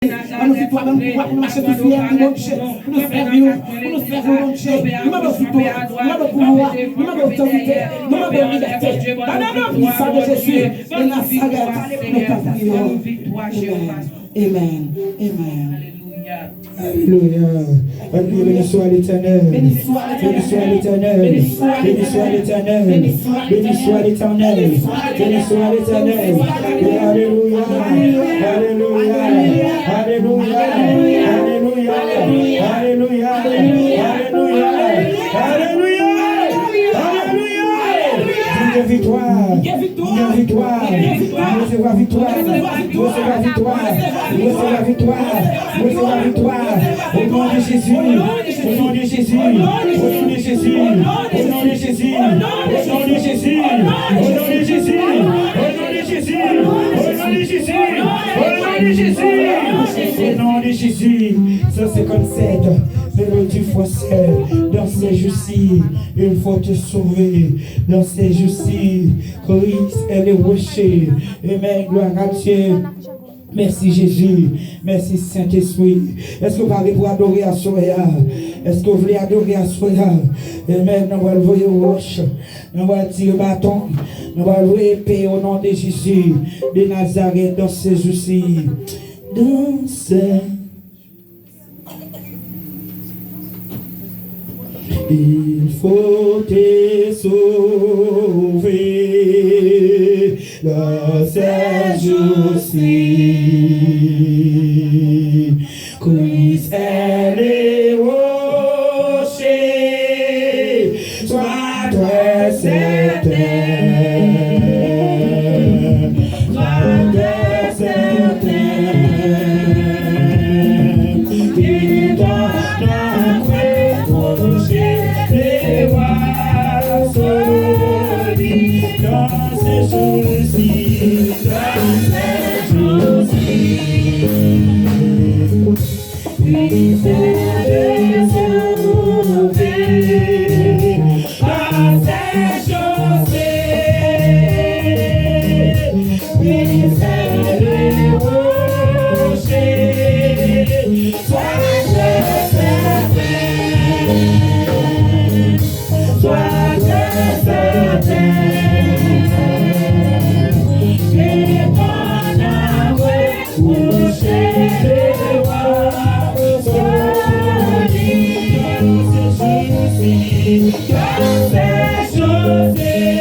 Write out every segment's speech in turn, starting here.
À nous victoire, dans le pouvoir, pour nous marcher tous fiers, mon Dieu, pour nous servir, mon Dieu. Nous avons le pouvoir, nous avons le pouvoir, nous avons l'autorité, nous avons la liberté. Dans le nom puissant de Jésus, de Nazareth, nous t'appuyons. Amen. Amen. Alléluia. Alléluia. Béni soit l'Éternel. Béni soit l'Éternel. Béni soit l'Éternel. Béni soit l'Éternel. Béni soit l'Éternel. Alléluia. Alléluia. Alléluia. Alléluia. Alléluia. Alléluia. Alléluia. Victoire, victoire, victoire, recevoir victoire, recevoir victoire, recevoir victoire, recevoir victoire, au nom de Jésus, au nom de Jésus, au nom de Jésus, au nom de Jésus, au nom de Jésus, au nom de Jésus, au nom de Jésus, au nom de Jésus, au nom de Jésus, au nom de Jésus, 157, mélodie française, dans ces jours-ci, il faut te sauver, dans ces jours-ci, Christ est le rocher, amen, gloire à Dieu. Merci Jésus, merci Saint-Esprit. Est-ce que vous parlez pour adorer à Soya? Est-ce que vous voulez adorer à Soya? Amen, nous allons voir roche, nous allons tirer bâton, nous allons voir épée au nom de Jésus, de Nazareth dans ces jours-ci. Dans ces il faut te sauver dans ces jours-ci. Christ est le rocher, sois très certain. Sois très certain. Il doit dans ces jours-ci, dans ces jours-ci, il s'est sauvé. Dans ces jours-ci, il s'est rocher. Sois très certain, sois très certain. Il faut te sauver dans ces jours-ci.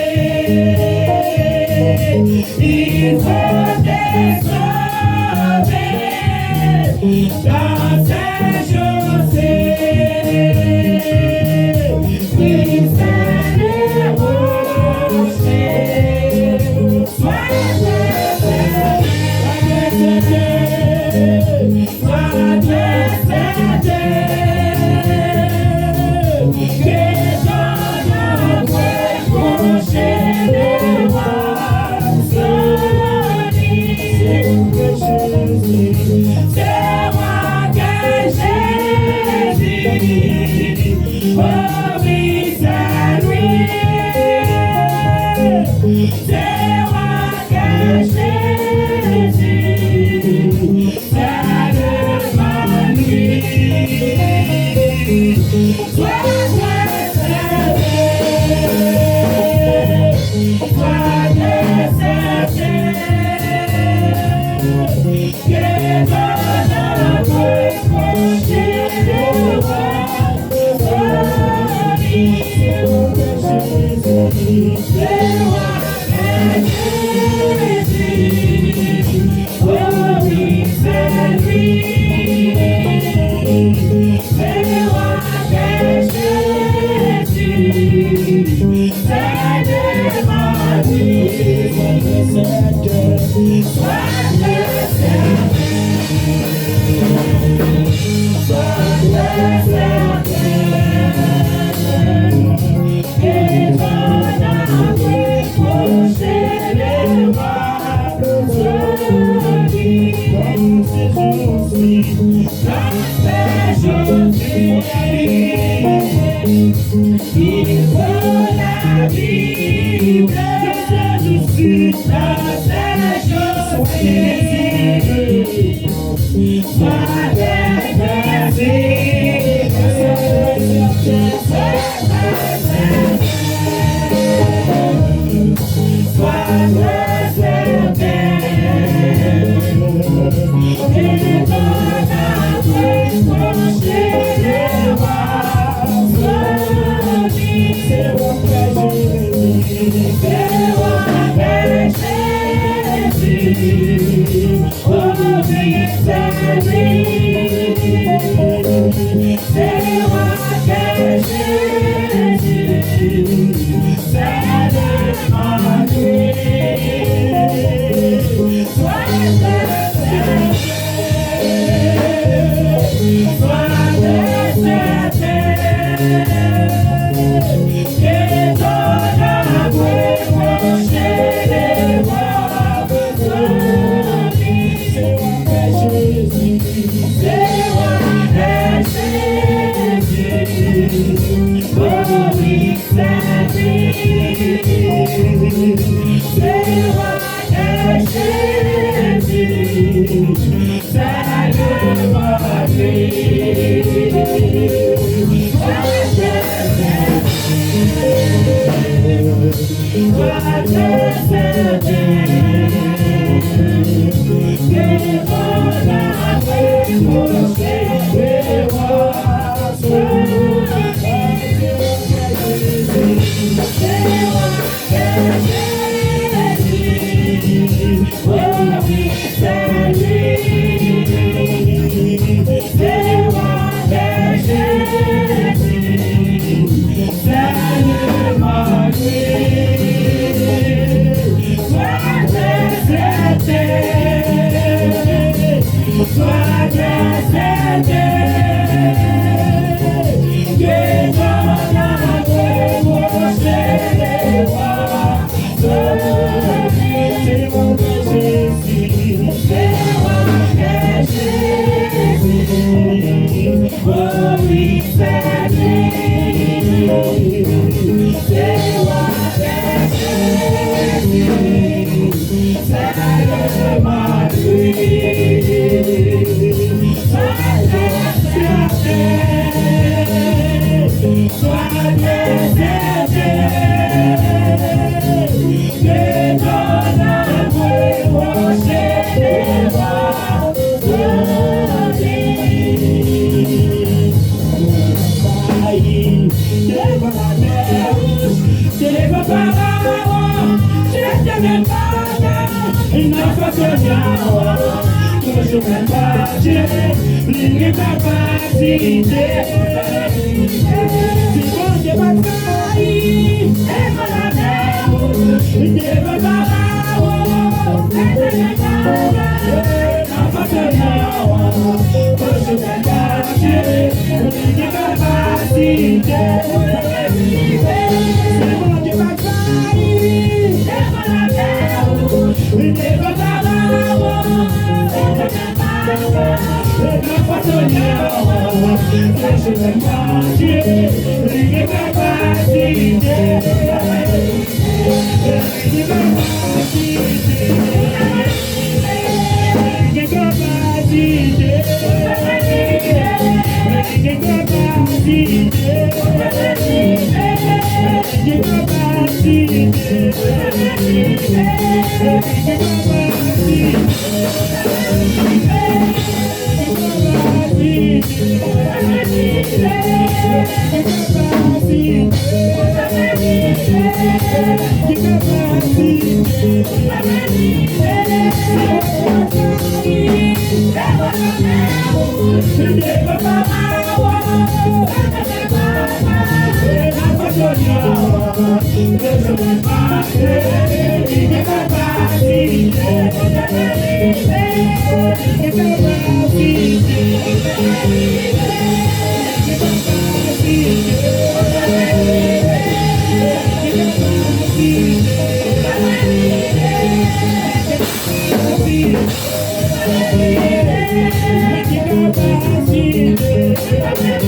Il s'est le rocher. Sois très certain, sois très certain.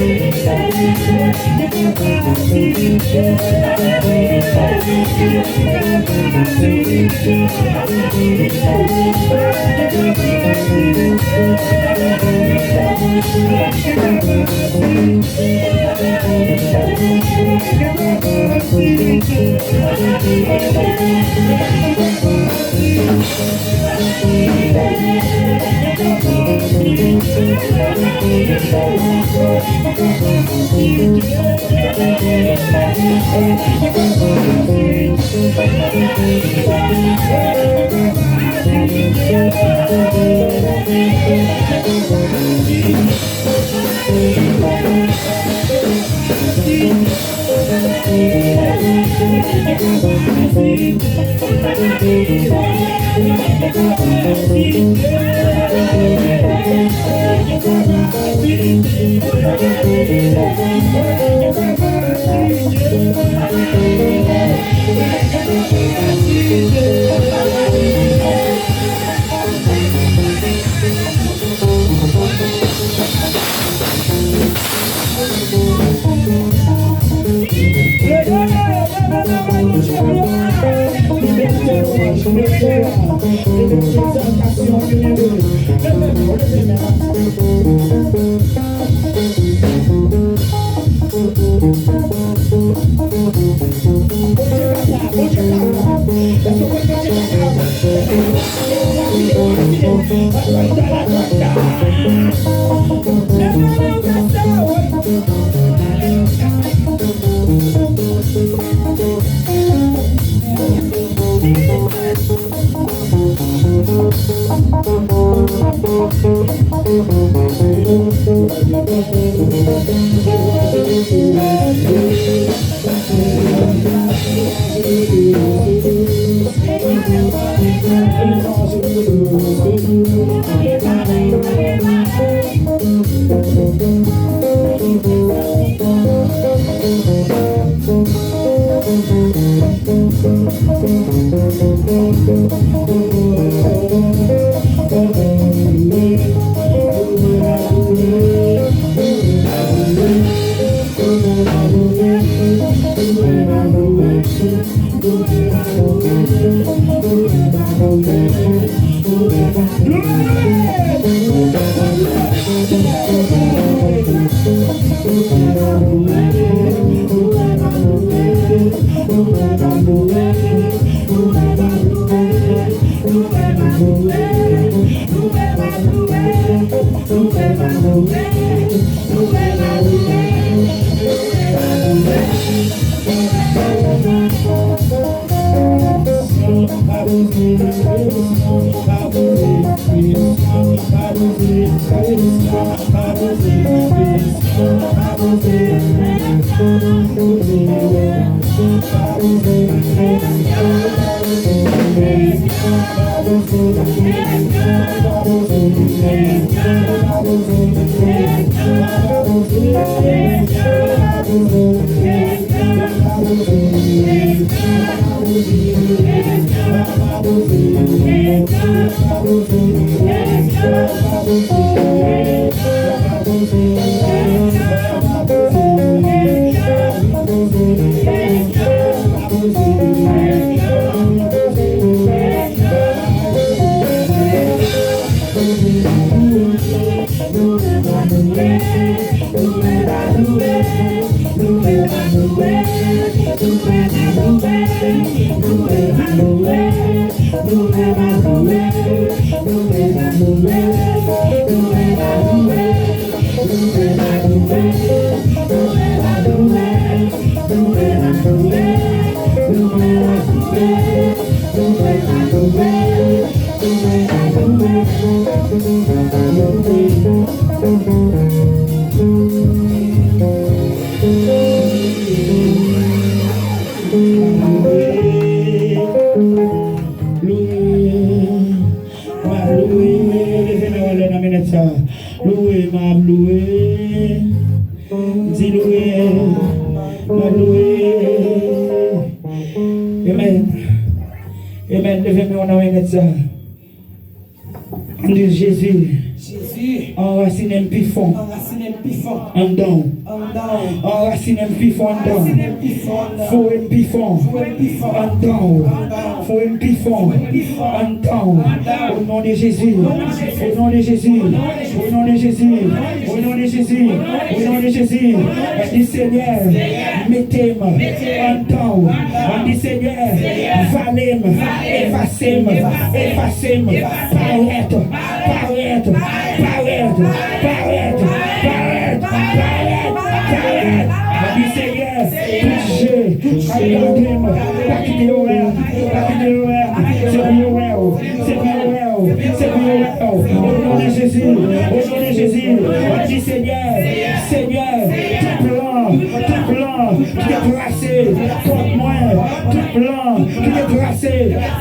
Thank you. Jésus. Enracine un pifon. Enracine un pifon. En don. En don. Enracine un pifon en don. Enracine un pifon. Faut un pifon. Faut un pifon. En don. Faut un pifon. En don. Au nom de Jésus. Au nom de Jésus. Au nom de Jésus. Au nom de Jésus. Au nom de Jésus. On dit Seigneur, mettez-moi en don. On dit Seigneur, valez-moi. Effacez-moi. Effacez-moi. Paraître. Paraître. Paraître. Paraître. Paraître. Paraître. On dit Seigneur, touchez. Regardez-moi. Pas quitter l'horaire. Pas quitter l'horaire. C'est pour l'horaire. C'est pour l'horaire. C'est pour l'horaire. Au nom de Jésus. Au nom de Jésus. On dit Seigneur. Seigneur. Tout plan qui est tracé contre moi. Tout plan qui est tracé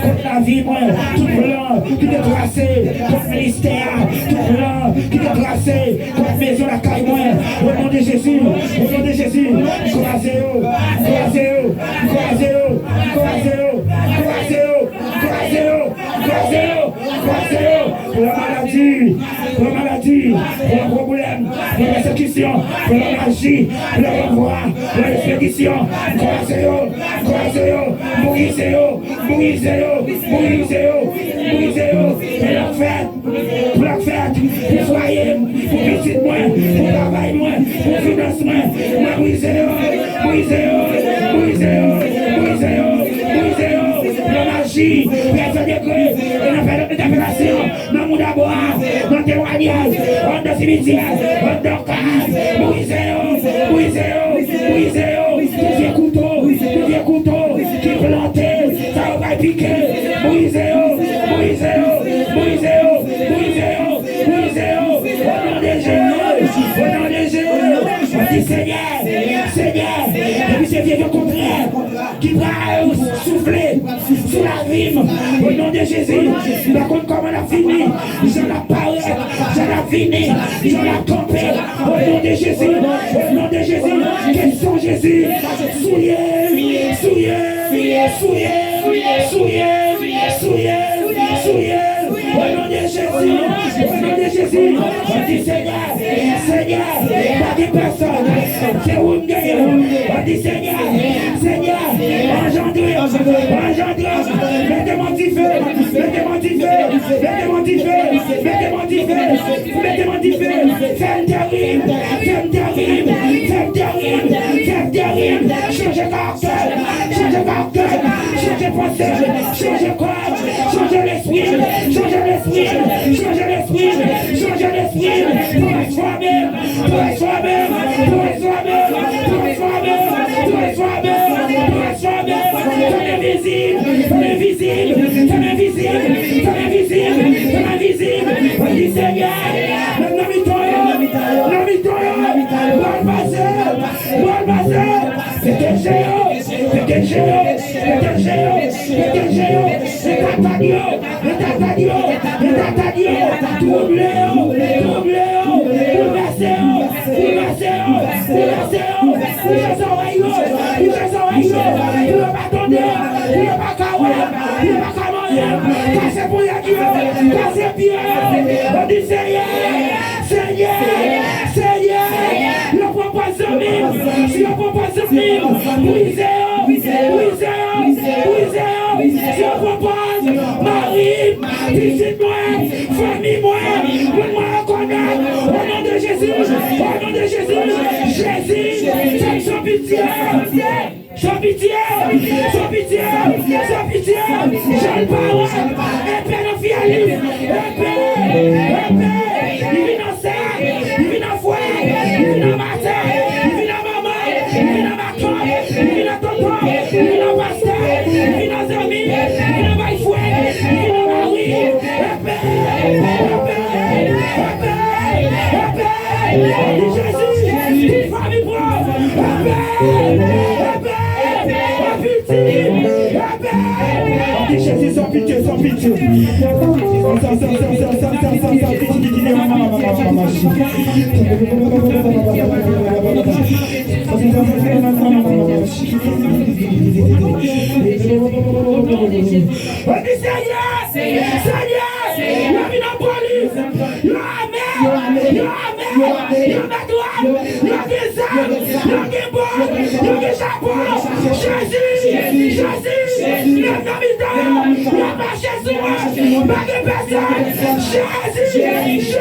contre la vie moi. Tout plan qui est tracé contre le ministère. Tout plan qui est tracé contre maison la caille moi. Au nom de Jésus. Au nom de Jésus. Croisez-vous. Croisez-vous. Croisez-vous. Croisez-vous. Croisez-vous. Croisez-vous. Croisez-vous. Croisez-vous. Pour la maladie. Pour la maladie. Pour le problème. Pour la persécution. Pour la magie. Pour le renvoi. Pour l'expédition. Croisez-vous. Croisez-vous. Mourisez-vous. Mourisez-vous. Mourisez-vous. Mourisez-vous. Pour la fête. Pour la fête. Pour foyer. Pour petit moi. Pour travail moi. Pour financement. Mourisez-vous. Mourisez-vous. Mourisez-vous. Mourisez-vous. Mourisez-vous. La magie. Personne de creux. Et la fête d'appellation. Dans mon abois. Dans témoignage. Dans cimetière. Dans case. Mourisez-vous. Mourisez-vous. Mourisez-vous. Tout vieux couteau qui est planté, ça va piquer. Mourisez-vous. Mourisez-vous. Mourisez-vous. Mourisez-vous. Mourisez-vous. Au nom de Jésus. Au nom de Jésus. On dit Seigneur. Seigneur. Depuis ces vieux contraires qui va souffler sous la rime. Au nom de Jésus. Par contre, comme on a fini, j'en ai parlé, j'en ai fini, j'en ai trompé. Au nom de Jésus. Au nom de Jésus. Quels sont Jésus? Souillez. Souillez. Souillez. Souillez. Souillez. Souillez. Au nom de Jésus. Au nom de Jésus. On dit Seigneur. Seigneur. Pas de personne. C'est où me gagne. On dit Seigneur. Seigneur. Engendrez. Mettez-moi du feu. Mettez-moi du feu. Mettez-moi du feu. Mettez-moi du feu. Mettez-moi du feu. Femme terrible. Femme terrible. Femme terrible. Femme terrible. Changez caractère. Changez caractère. Changez pensée. Changez corps. Changez l'esprit. Changez l'esprit. Changez l'esprit. Changez l'esprit. Pour être soi-même. Pour être soi-même. Pour être soi-même. Pour être soi-même. Pour être soi-même. Pour être soi-même. Femme invisible. Femme invisible. Femme invisible. Femme invisible. Femme invisible. On dit Seigneur. C'était géant. Je propose Marie, visite-moi, famille-moi, moi reconnaître au nom de Jésus, au nom de Jésus, Jésus, sans pitié, sans pitié, sans pitié, sans pitié, j'ai le parole, épée dans fialis, épée, il vit dans ça, il vit dans foi, il vit dans ma terre, il vit dans maman, il vit dans ma tombe, il vit dans tonton, il vit dans pasteur, il vit dans amis, il vit dans ma foi, il vit dans ma rue, épée, Jésus, une famille brave, on dit Jésus sans pitié, sans pitié. On dit Seigneur, la vie n'a pas lu, Yo amen. Yo madouane. Yo gizan. Yo gibon. Yo gijabon. Jésus. Lève dans mi temps. Y'a pas Jésus. Pas de personne. Jésus.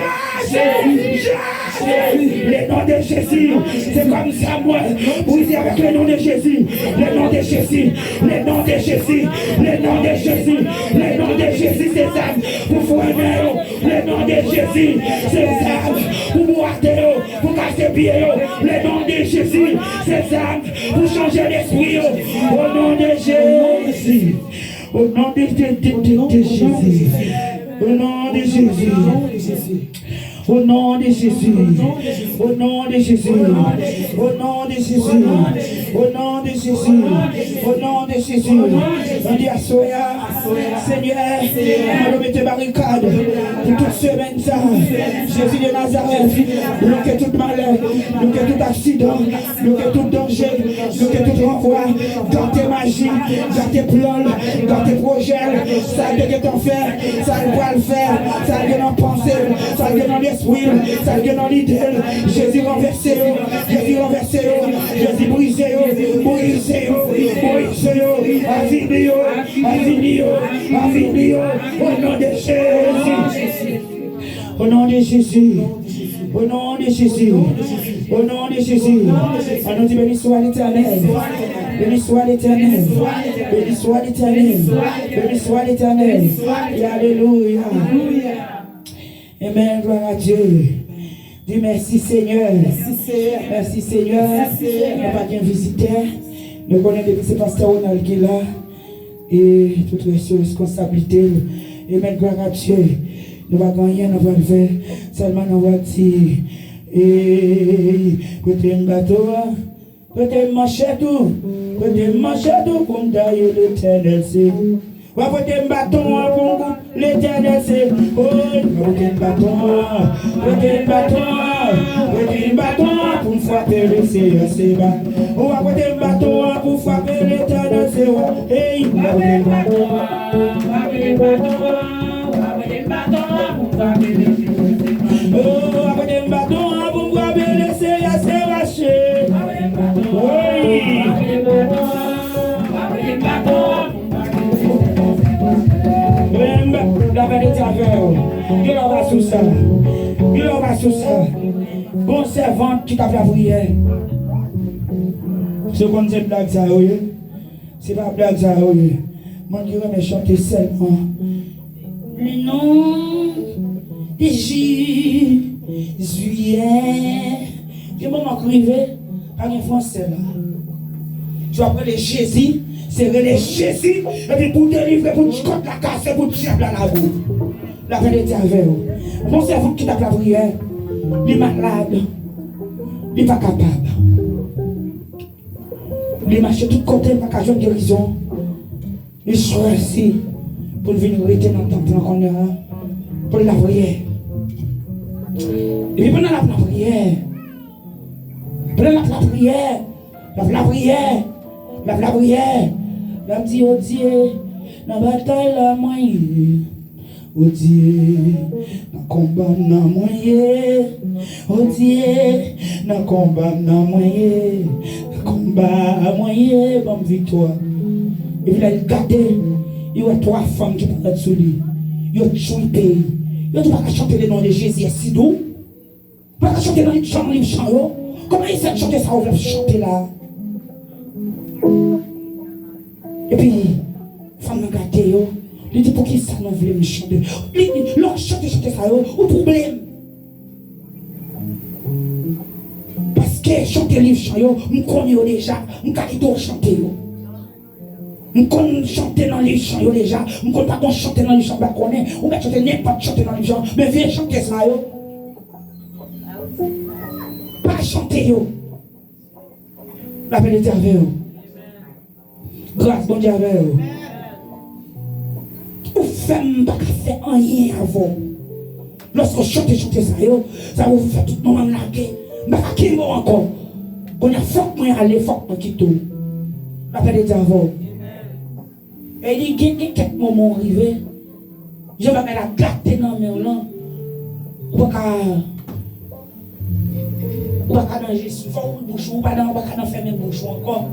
Le nom de Jésus, c'est comme Samuel. Vous dites avec le nom de Jésus, le nom de Jésus, le nom de Jésus, le nom de Jésus, le nom de Jésus, c'est ça. Pour fournir le nom de Jésus, c'est ça. Pour boiter, pour casser pied, le nom de Jésus, c'est ça. Pour changer l'esprit, au nom de Jésus, au nom de Jésus, au nom de Jésus. Au nom de Jésus, au nom de Jésus, au nom de Jésus, au nom de Jésus, au nom de Jésus. On dit à Soya, Seigneur, on met tes barricades pour toute semaine ça. Jésus de Nazareth, nous que tout malheur, nous que tout accident, nous que tout danger, nous que tout renvoi, dans tes magies, dans tes plans, dans tes projets, ça que t'en faire, ça va le faire, ça que t'en penser, ça que t'en l'esprit, ça que dans l'idée, Jésus renversé, Jésus renversé, Jésus brisé, avini, au nom de Jésus. Au nom de Jésus, au nom de Jésus, au nom de Jésus, on nous dit béni soit l'Éternel, béni soit l'Éternel, béni soit l'Éternel, béni soit l'Éternel, et alléluia. Amen, gloire à Dieu. Dis merci Seigneur. Merci Seigneur. On n'a pas bien visité. Nous connaissons depuis ce pasteur Ronald qui est là. Et toute responsabilité. Amen, gloire à Dieu. Nous ne allons rien, nous allons le faire. Seulement nous allons dire. Et côté un bateau, côté manchette, comme d'ailleurs l'Éternel c'est. Va voter un bâton pour l'Éternel c'est. Oh, voter un bâton pour frapper le Seigneur c'est. On va voter un bâton pour frapper l'Éternel c'est. Hey, va voter un bâton pour frapper le Seigneur c'est. Oh, va voter un bâton pour frapper le Seigneur c'est raché. Oui. La vérité avec eux. Il en va sous ça. Bon servante qui t'a fait la prière. Ce qu'on dit blague ça, c'est pas blague ça, moi je vais me chanter seulement. Le nom de Jésus. Je vais m'écrire par un français là. Tu vas prendre Jésus. C'est le Jésus, et puis pour délivrer, pour te contre la casse, pour te diable à la boue. La vérité avec vous. Mon cerveau qui tape la prière, il est malade, il n'est pas capable. Il marche de tous côtés, il n'a pas de guérison. Il choisit pour venir rester dans le temple qu'on a, pour la prière. Et puis pendant la prière, la dit oh Dieu, la bataille la moyenne. Oh Dieu, la combat na moyen. Oh Dieu, la combat na moyen. La combat moyen, bonne victoire. Et puis là, il garde, il y a 3 femmes qui parlent sur lui. Il y a chanté. Il y a pas chanter le nom de Jésus, c'est doux. Pas chanter dans les chants, comment il sait chanter ça, on veut chanter là. Et puis, femme m'a gâté, il dit pour qui ça nous voulait me chanter. L'on chante ça, au problème. Parce que chanter livre chant, je connais déjà, je connais chanter. Je connais chanter dans les chants déjà, je ne connais pas chanter dans les chants, je ne chanter n'importe chanter dans les chants, mais viens chanter ça. Pas chanter. La vérité avec vous. Grâce bon Dieu avec vous. Ou femme pas faire rien avant. Lorsque chante ça vous fait tout le monde laguer. Mais pas qui m'a encore. On a faut que moi aller, faut que quitte tout. La vérité avec vous. Et il dit quelques moments arrivés. Je vais me la gâter dans mes là. Ou pas dans Jésus, il faut ouvrir bouche, ou pas dans fermer bouche encore.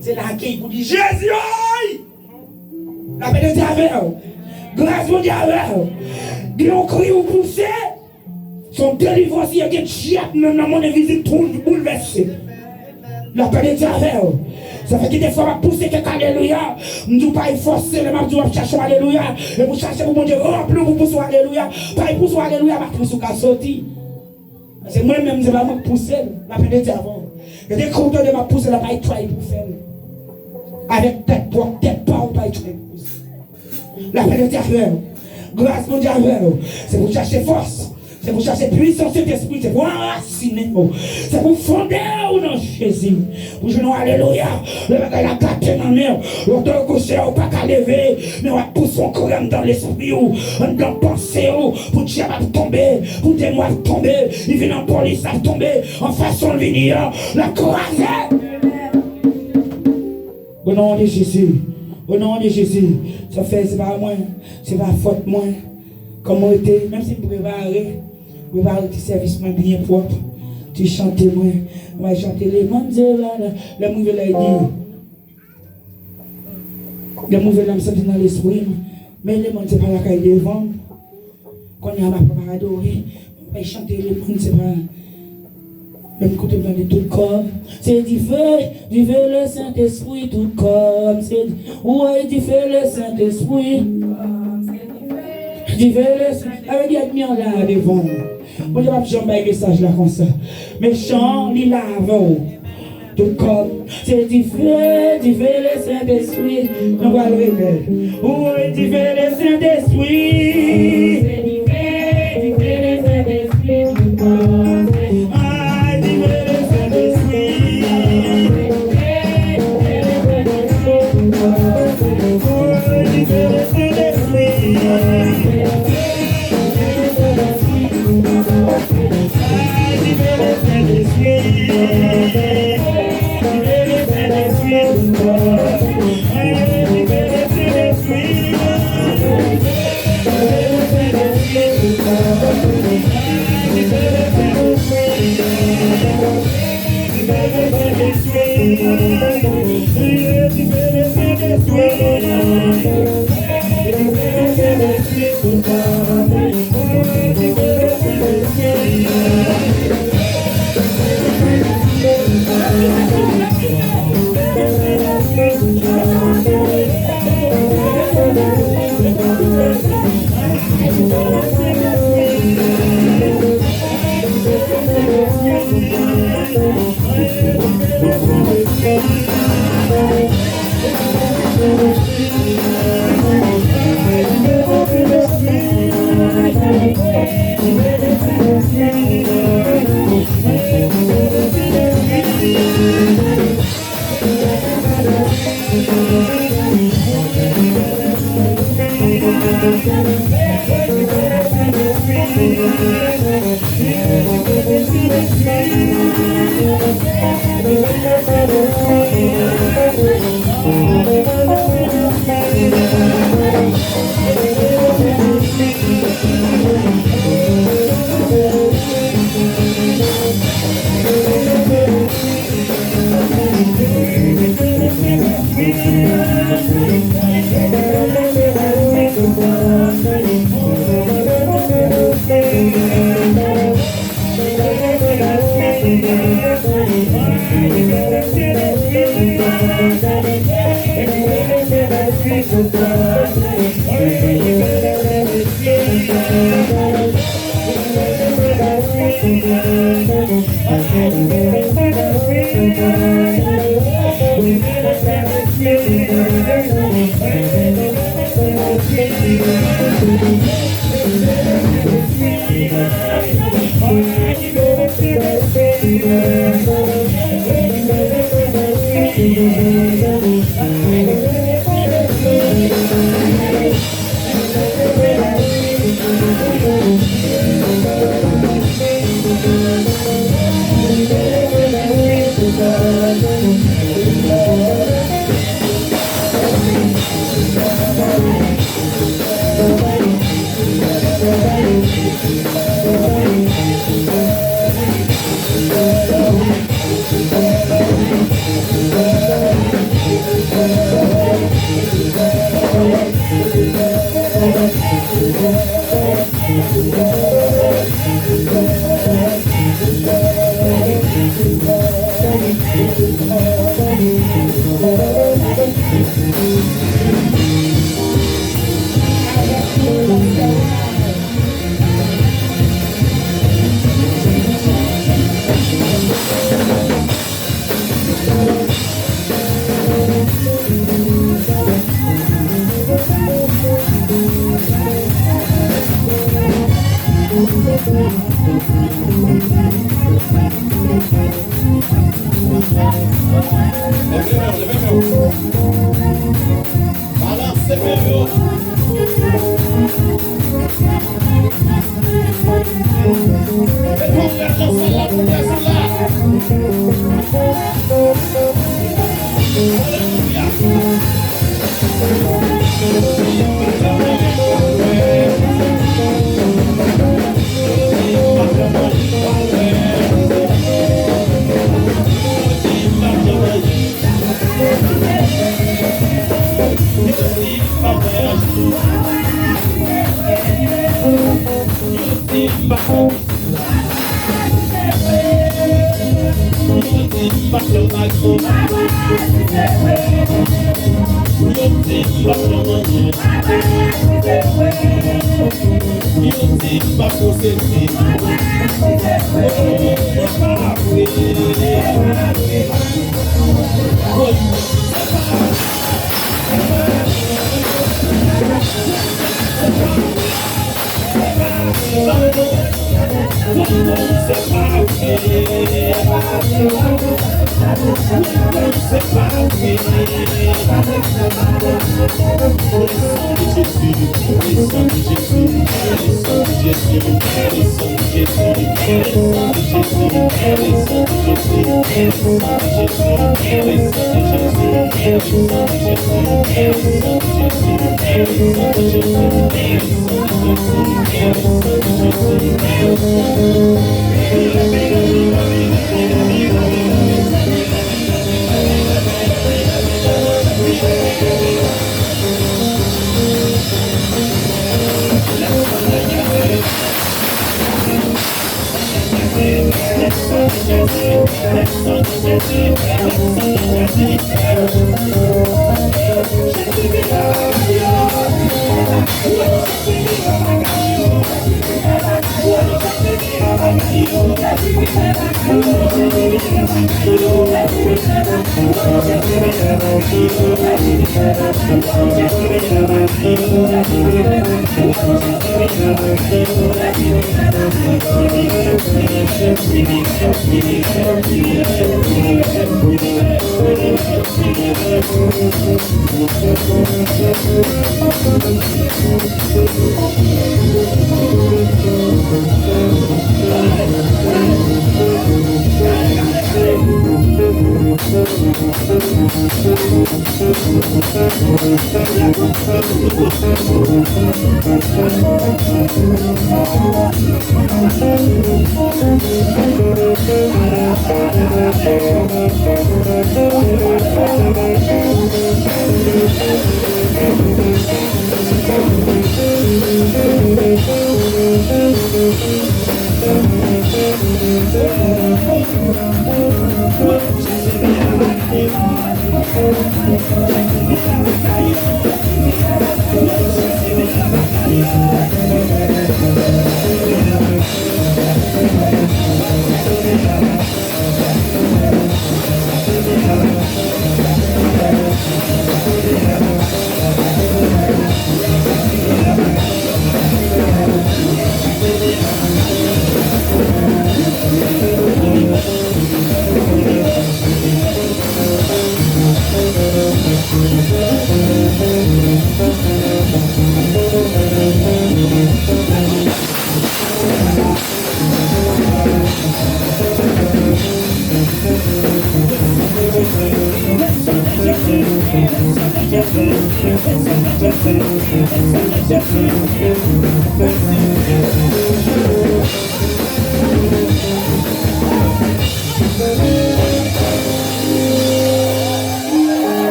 C'est là qu'il pour dire Jésus! La paix de Dieu avec vous. Grâce mon Dieu avec vous. Dieu crie ou poussé. Son délivrance, il y a des chiates, même dans mon visite, tout bouleversé. La paix de Dieu avec vous. Ça fait que des fois, on pousse quelqu'un, alléluia. Je ne dis pas forcer, les mamans doivent chercher alléluia. Et vous cherchez pour mon Dieu, remplir pour pousser alléluia. Pas pour alléluia, mais pour pousser sortir. C'est moi-même, je vais me pousser. La paix de Dieu avant. Et dès qu'on te m'a pousser, la paix try pour faire. Avec tête pour tête, pas ou pas try pour pousser. La paix de Dieu avec vous. Grâce mon Dieu avec vous. C'est pour chercher force. C'est pour chercher puissance de l'esprit, c'est pour enraciner, c'est pour fonder dans Jésus. Pour jouer alléluia, le bagage la carte dans la main, l'autre gauche ou pas qu'à lever, mais on va pousser son corps dans l'esprit, dans la pensée, pour Dieu va tomber, pour des mois tomber, il vient en police à tomber, en façon de venir, la croiser. Au nom de Jésus, au nom de Jésus, ça fait, c'est pas moi, c'est pas faute moi. Comme on était, même si vous préparez le service bien propre, tu chantes moi, on va chanter les manzela, la nouvelle idée. La nouvelle âme sont dans l'esprit, mais les mondes c'est pas la caille devant. Quand on a pas adoré, on va chanter les mondes c'est pas. Même côté de tout corps, c'est du feu le Saint-Esprit tout comme, c'est ouais du feu le Saint-Esprit. Du feu le Saint-Esprit, avec des admirants là devant. Moi je ne vais pas un message là comme ça. Mais chant, il lave tout comme, c'est du feu le Saint-Esprit. On va le répéter. Ouais du feu le Saint-Esprit. C'est du feu le Saint-Esprit tout comme.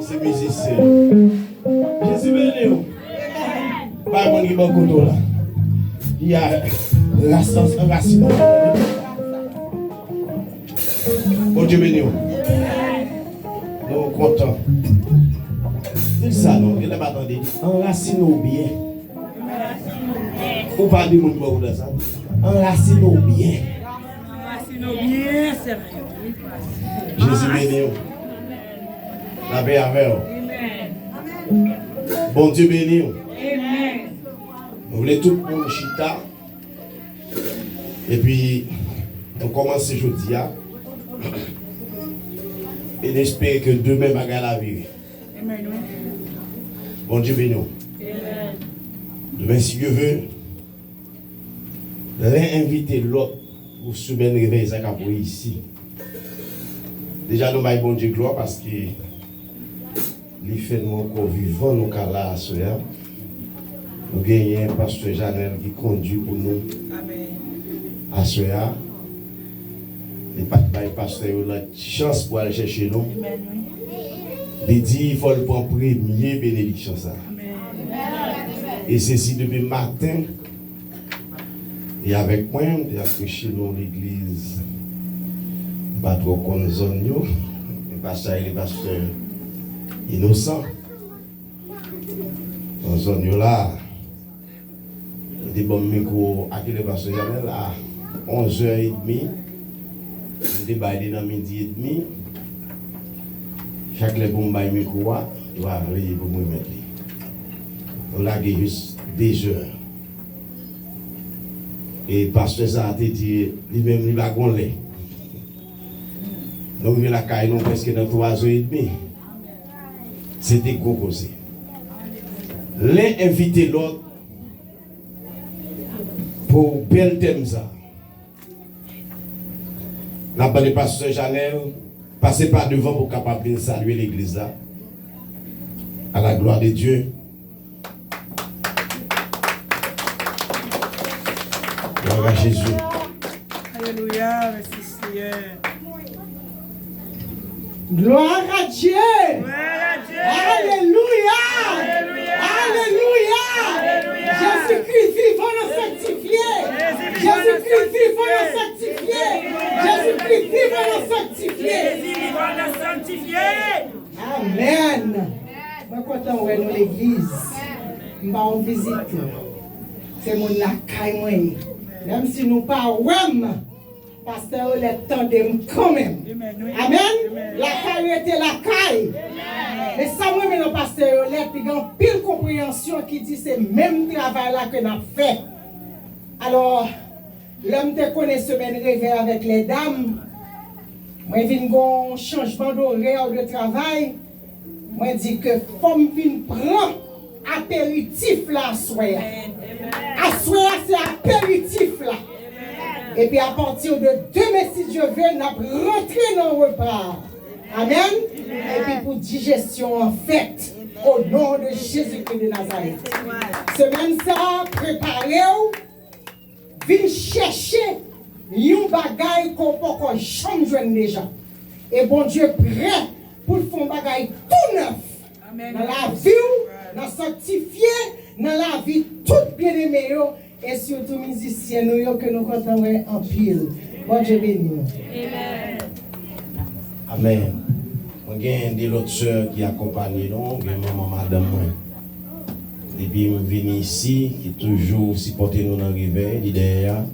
c'est musicien. Jésus béni. Pas mon qui m'a couteau là. Il y a racine. Bon Dieu béni. Nous sommes contents. Dis ça non, il n'a pas entendu. Enracine-nous bien. Ou pas de monde pour vous ça. Enracine-nous bien. Enracine-nous bien, Seigneur. Jésus béni. La paix avec vous. Bon Dieu béni. Nous voulons tout le monde chita. Et puis, on commence aujourd'hui. Et j'espère que demain, on va la vie. Bon Dieu béni. Demain, si Dieu veut, réinviter l'autre pour semaine réveil, ça pour ici. Déjà, nous avons bon Dieu gloire parce que il fait nous encore vivants, nous sommes là à soir. Nous avons un pasteur Janel qui conduit pour nous à soir. Et pas de pasteur qui a la chance pour aller chercher nous. Il dit qu'il faut le prendre premier bénédiction. Ça. Et ceci depuis le matin. Et avec moi, je suis prêché dans l'église. Pas trop qu'on zone. Le pasteur est le pasteur innocent. Dans la zone là, il y a des bons micros à qui le pasteur Janel à 11h30. Il débat dans midi et demi. Chaque les bombes de micro doit arriver pour me mettre. On a juste 2 heures. Et parce que ça a été dit, lui-même, il va gonfler. Donc, il a caillé presque dans 3h30. C'était composé. L'un inviter l'autre pour bel thème ça. N'a pas de pasteur Janel, passez par devant pour capable de saluer l'église là. À la gloire de Dieu. Gloire à Jésus. Alléluia, merci Seigneur. Gloire à Dieu. Gloire à Dieu. Alléluia. Alléluia. Alléluia. Jésus-Christ vivant nous sanctifié. Jésus-Christ vivant nous sanctifié. Jésus-Christ vivant nous sanctifié. Jésus vivant nous sanctifié. Amen. Je suis content de nous l'église. Je vais en visite. C'est mon accueil. Même si nous ne pas pasteur, il est temps de quand même. Amen. La caille était la caille. Mais ça, moi, mais le pasteur, il y a une pile compréhension qui dit c'est le même travail là que nous avons fait. Alors, l'homme te connaît semaine réveil avec les dames. Moi, je viens un changement d'horaire de travail. Moi, je dis que femme vient prendre apéritif là à soir. À soir, c'est apéritif là. Et puis à partir de demain, si Dieu veut, nous allons rentrer dans le repas. Amen. Et puis pour digestion en fait, au nom de Jésus-Christ de Nazareth. Semaine ça, préparez-vous. Venez chercher un bagage qu'on peut changer déjà. Et bon Dieu prêt pour faire un bagage tout neuf. Dans la vie, dans sanctifier, dans la vie toute bien aimée. Et surtout musiciens que nous comptons en pile. Bon Dieu béni. Amen. Il y a des autres soeurs qui accompagnent nous, il y a maman, madame. Depuis que je viens ici, qui toujours supporté nous dans le réveil, derrière.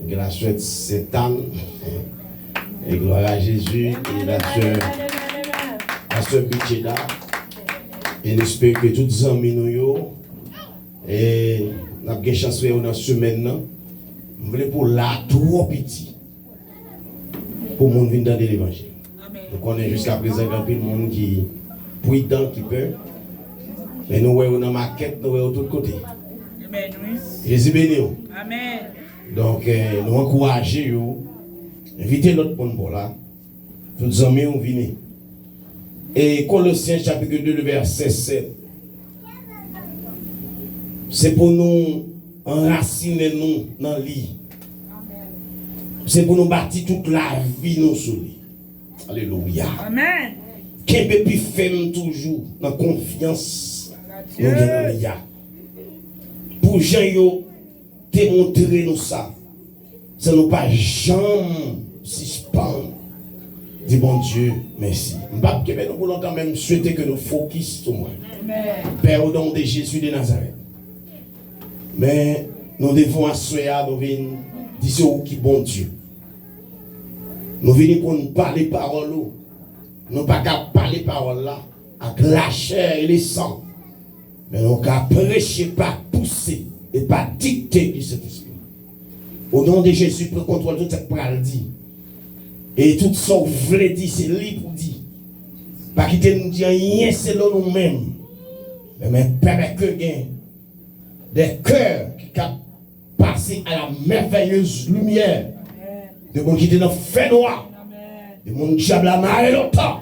Il y a la soeur Sainte-Anne, et gloire à Jésus, et la soeur Bicheda. Et j'espère que tous les amis nous, et nous avons une chance dans la semaine, nous voulons pour là trop petit, pour le monde venir dans l'évangile. Nous connaissons jusqu'à présent un peu de monde qui prudent, qui peut. Mais nous voyons dans la maquette, nous voyons de tous côtés. Jésus béni. Amen. Donc, nous encourageons, invitez l'autre pour là. Tous les amis ont venu. Et Colossiens chapitre 2, verset 7. C'est pour nous enraciner nous dans le lit. C'est pour nous bâtir toute la vie nous sur lui. Alléluia. Amen. Que kembe puis ferme toujours dans confiance nous gagnons ya pour gens yo démontrer nous ça nous pas jamais suspendre dis bon Dieu merci m'pas que nous voulons quand même souhaiter que nous focus sur moi Père au nom de Jésus de Nazareth mais nous devons assurer nous venir dire qui bon Dieu nous venons pour nous parler parole nous pas qu'à parler parole là avec la chair et le sang mais nous qu'à prêcher pas pousser et pas dicter du Saint-Esprit au nom de Jésus pour contrôler tout ce que pral dit et tout ça vous voulez dire c'est libre dit pas quitter nous dire rien selon nous-mêmes mais permettre que des cœurs qui capent passer à la merveilleuse lumière de mon qui était dans le fait noir de mon diable a marre longtemps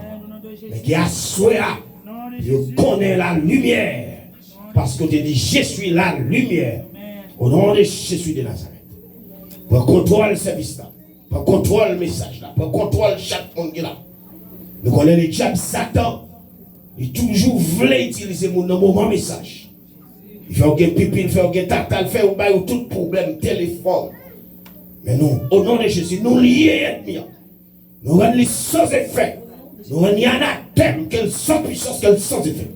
mais qui a souhaité je connais la lumière parce que tu dis je suis la lumière au nom de Jésus de Nazareth pour contrôler le service là pour contrôler le message là pour contrôler chaque monde qui est là nous connaissons le diable Satan il toujours voulait utiliser mon moment message il fait aucun pipi il fait aucun tactile il fait ou tout problème téléphone mais nous au nom de Jésus nous liés nous rendons sans effet nous rendons anathème qu'elle sans puissance qu'elle sans effet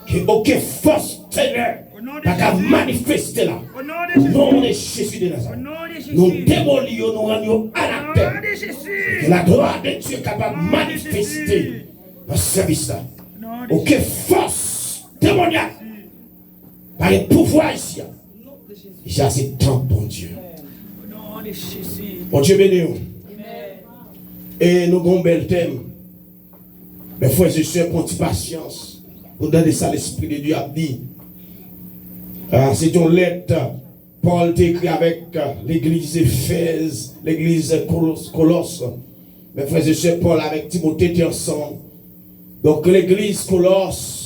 que aucune force ténèbre n'a qu'à manifester là au nom de Jésus de Nazareth nous démolissons nous rendons anathème que la gloire de Dieu est capable de manifester dans ce service là aucune force démoniaque par le pouvoir ici ici c'est temps bon Dieu bon Dieu béni et nous avons un bel thème mes frères et sœurs prends patience pour donner ça l'esprit de Dieu a dit c'est une lettre Paul t'écrit avec l'église Éphèse l'église Colosse mes frères et sœurs Paul avec Timothée étaient ensemble donc l'église Colosse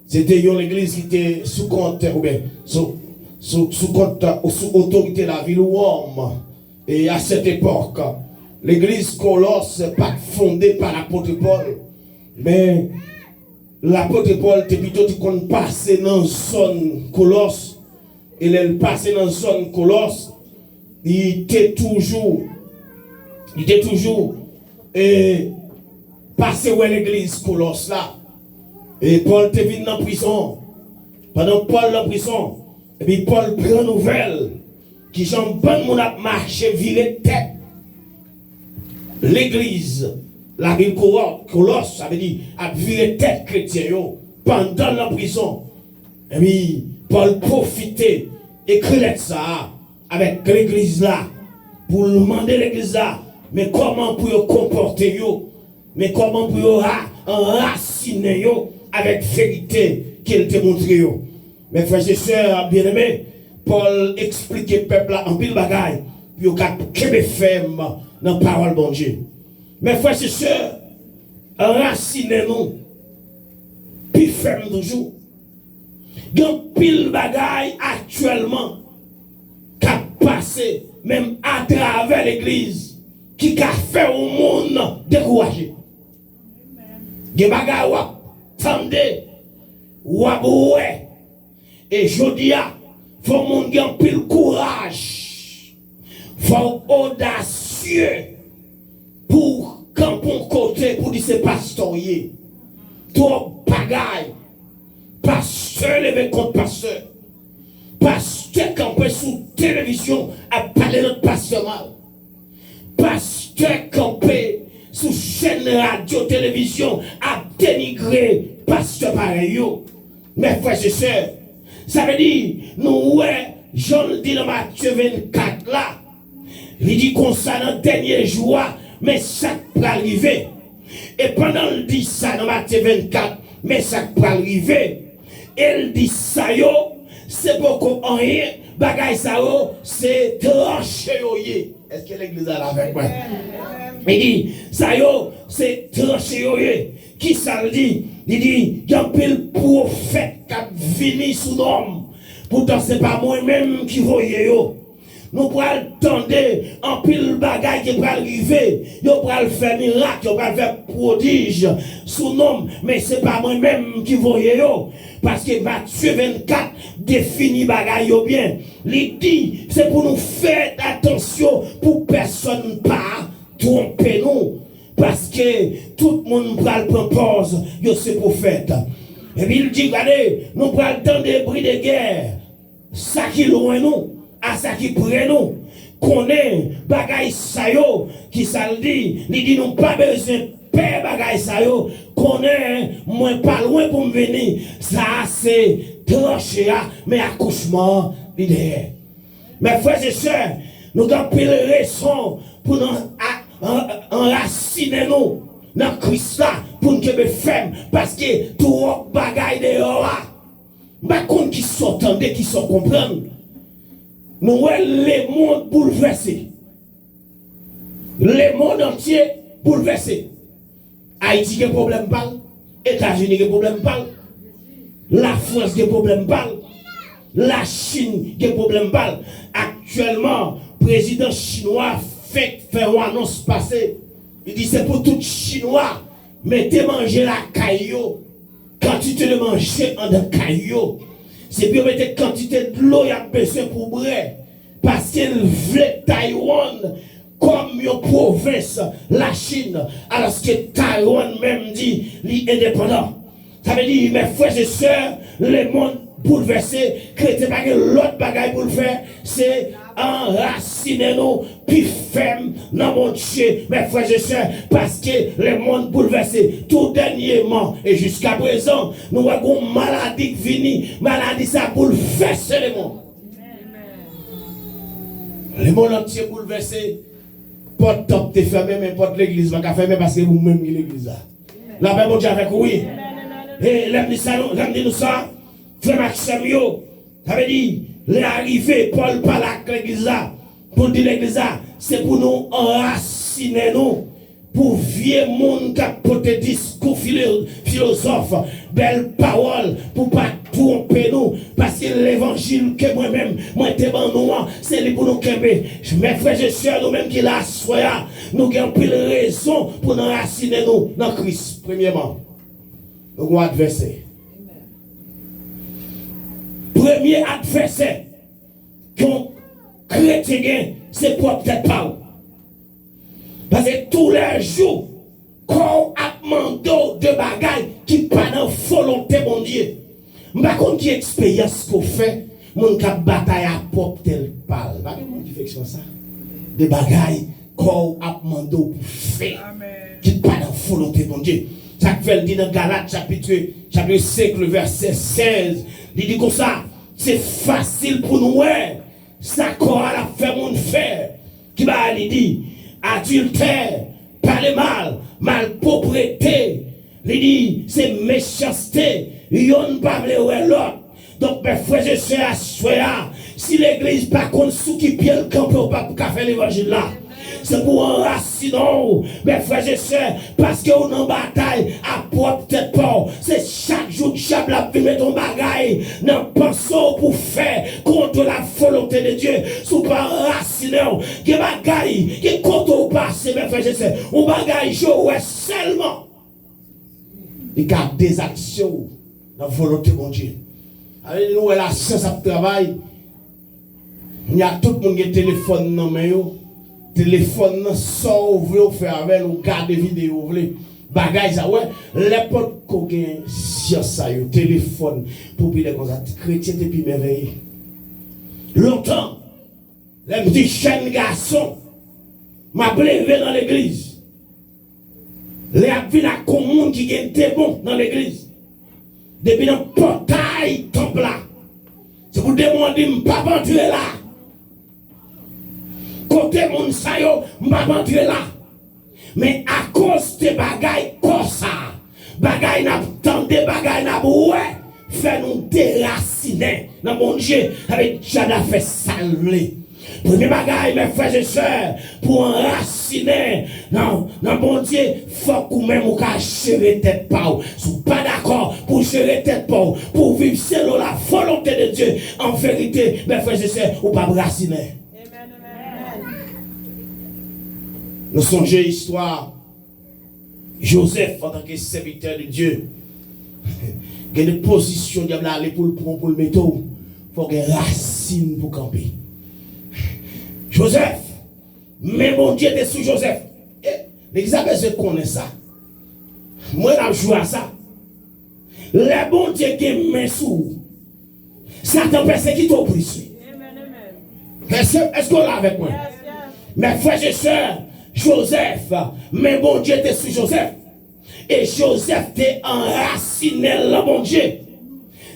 c'était une église qui était sous compte ou bien sous compte ou sous autorité de la ville Rome et à cette époque l'église Colosse n'est pas fondée par l'apôtre Paul mais l'apôtre Paul était plutôt qui compte passer dans la zone Colosse et il passé dans la zone Colosse il était toujours passé où l'église Colosse là et Paul était venu en prison pendant Paul en prison et puis Paul prend nouvelle qui j'en bon mon a marché virer tête l'église la ville Colosse ça veut dire a viré tête chrétien pendant la prison et puis Paul profitait écrire ça avec l'église là pour demander l'église là mais comment pour comporter mais comment pour enraciner avec vérité qu'il te montre mes frères et sœurs bien-aimés Paul expliquait peuple là en pile bagaille puis au cap kebe ferme dans parole bon Dieu mes frères et sœurs enracinez-nous puis ferme toujours dans pile bagaille actuellement qui a passé même à travers l'église qui a fait au monde décourager des bagailles ou attendez ou aboué et je dis faut mon gain pile courage faut audacieux pour camper côté pour dire c'est pastorier trop bagaille pasteur levé contre pasteur pasteur camper sous télévision à parler notre pasteur mal pasteur camper sous chaîne radio télévision à dénigrer pasteur pareil mes frères et sœurs ça veut dire nous ouais Jean dit dans Matthieu 24 là il dit qu'on ça dans le dernier jour mais ça peut arriver et pendant il dit ça dans Matthieu 24 mais ça peut arriver il dit ça yo c'est beaucoup en rien bagaille ça yo c'est tranché yo est-ce que l'église est là avec moi il dit ça yo c'est tranché yo qui ça le dit il dit il y a un pile prophète qui venu sous l'homme pourtant c'est pas moi-même qui voyais yo nous pourrons attendre en pile bagaille qui pourra arriver, nous pourrons faire miracle, nous pourrons faire prodige sous nom, mais c'est pas moi-même qui voyais yo, parce que Matthieu 24 définit bagaille yo bien. Il dit, c'est pour nous faire attention pour personne pas tromper nous, parce que tout le monde pourra le pause, yo c'est prophète. Et puis il dit, regardez, nous pourrons attendre des bruits de guerre, ça qui loin nous. À ça qui prend nous, connaît bagaille sa yo, qui ça le dit, il dit nous pas besoin de paix bagaille sa yo, connaît moins pas loin pour me venir, ça c'est tranché, mais accouchement derrière. Mes frères et sœurs, nous avons pile raison pour nous enraciner nous dans Christ là, pour nous faire parce que tout bagaille dehors là, pas qu'on qui s'entendent, qui sont comprendre. Nous voyons le monde bouleversé. Le monde entier bouleversé. Haïti a un problème pas. États-Unis a un problème pas. La France a un problème pas. La Chine a un problème pas. Actuellement, le président chinois fait une annonce passée. Il dit c'est pour tout Chinois. Mettez manger la caillou. Quantité de manger en de caillou. C'est pour mettre quantité de l'eau y a besoin pour boire. Parce qu'il veut Taïwan comme une province, la Chine, alors que Taïwan même dit l'indépendant. Ça veut dire, mes frères et sœurs, le monde bouleversé, chrétien pas l'autre bagaille pour le faire, c'est enraciner nous, puis ferme dans mon Dieu, mes frères et sœurs, parce que le monde bouleversé, tout dernièrement, et jusqu'à présent, nous avons une maladie qui vient, maladie ça bouleverse le monde. Le monde entier bouleversé, porte top t'es fermé, mais porte l'église va fermer parce que vous-même qui l'église là. La paix, bon Dieu avec oui. Et l'aime nous ça, frère Maxime yo, ça veut dire, l'arrivée, Paul parle avec l'église là, pour dire l'église là, c'est pour nous enraciner nous, pour vieux monde qui a porté discours philosophe, belle parole, pour pas tromper nous, parce que l'évangile que moi-même, moi t'es bon nous, c'est pour nous qu'aimer. Mes frères et sœurs, nous-mêmes qui la soya, nous avons pris raison pour nous enraciner nous dans Christ, premièrement. Nous avons adversaire. Premier adversaire qu'on chrétien, c'est pour peut-être pas. Parce que tous les jours, qu'on a demandé de bagailles qui pas dans volonté mon Dieu. Par contre, qui expérience qu'on fait, mon cap bataille à propre tel parle. Pas de qui fait ça. Des bagailles qu'on a demandé pour faire, qui pas dans volonté mon Dieu. Ça fait le dit dans Galates chapitre 5, le verset 16. Il dit comme ça, c'est facile pour nous, ça qu'on a fait mon faire. Qui va aller dire, adultère, parler mal, malpropreté. Il dit, c'est méchanceté. Yon parle ou l'autre. Donc, mes frères et sœurs, si l'église pas contre sous qui pied le camp ou pas pour faire l'évangile là. C'est pour enraciner, mes frères et sœurs, parce qu'on est en bataille à propre tête pas. C'est chaque jour que chaque la vie met ton bagaille dans pensons pour faire contre la volonté de Dieu. Sous pas enraciner, que bagaille, qui compte au passé, mes frères et sœurs, on bagaille jouer seulement. Il y a des actions dans la volonté de Dieu. Avec nous, la science de travail, il y a tout le monde qui a téléphone dans les mains. Téléphone sort ouvrir faire avec ou garder vidéo ouvrir bagage ça ouais les potes qu'on gagne science ça yo téléphone pour bien comme ça chrétien depuis merveilleux longtemps les petits jeunes garçons m'a levé dans l'église les avines à commun qui gagne des bons dans l'église depuis dans portail temple là c'est pour demander pas entrer là. Côté mon sayo, m'a rentré là. Mais à cause de bagailles comme ça, bagailles n'a tendé, bagailles n'a ouais, fait nous déraciner dans mon Dieu avec Jada fait salver. Premier bagaille, mes frères et sœurs, pour enraciner, non, mon Dieu, faut que même ou qu'à gérer tête pas. Si vous pas d'accord pour gérer tête pas, pour vivre selon la volonté de Dieu, en vérité, mes frères et sœurs, ou pas raciner. Nous songeons l'histoire Joseph en tant que serviteur de Dieu. Il y a des positions diable aller pour le mettre. Il faut qu'il y ait racine pour camper. Joseph, mais mon Dieu était sous Joseph. L'église a besoin de connaître ça. Moi, je joue à ça. Le bon Dieu qui est main sous. Satan persécute au plus. Est-ce qu'on l'a avec moi? Mes frères et sœurs, Joseph, mais mon Dieu était sous Joseph. Et Joseph était enraciné dans mon Dieu.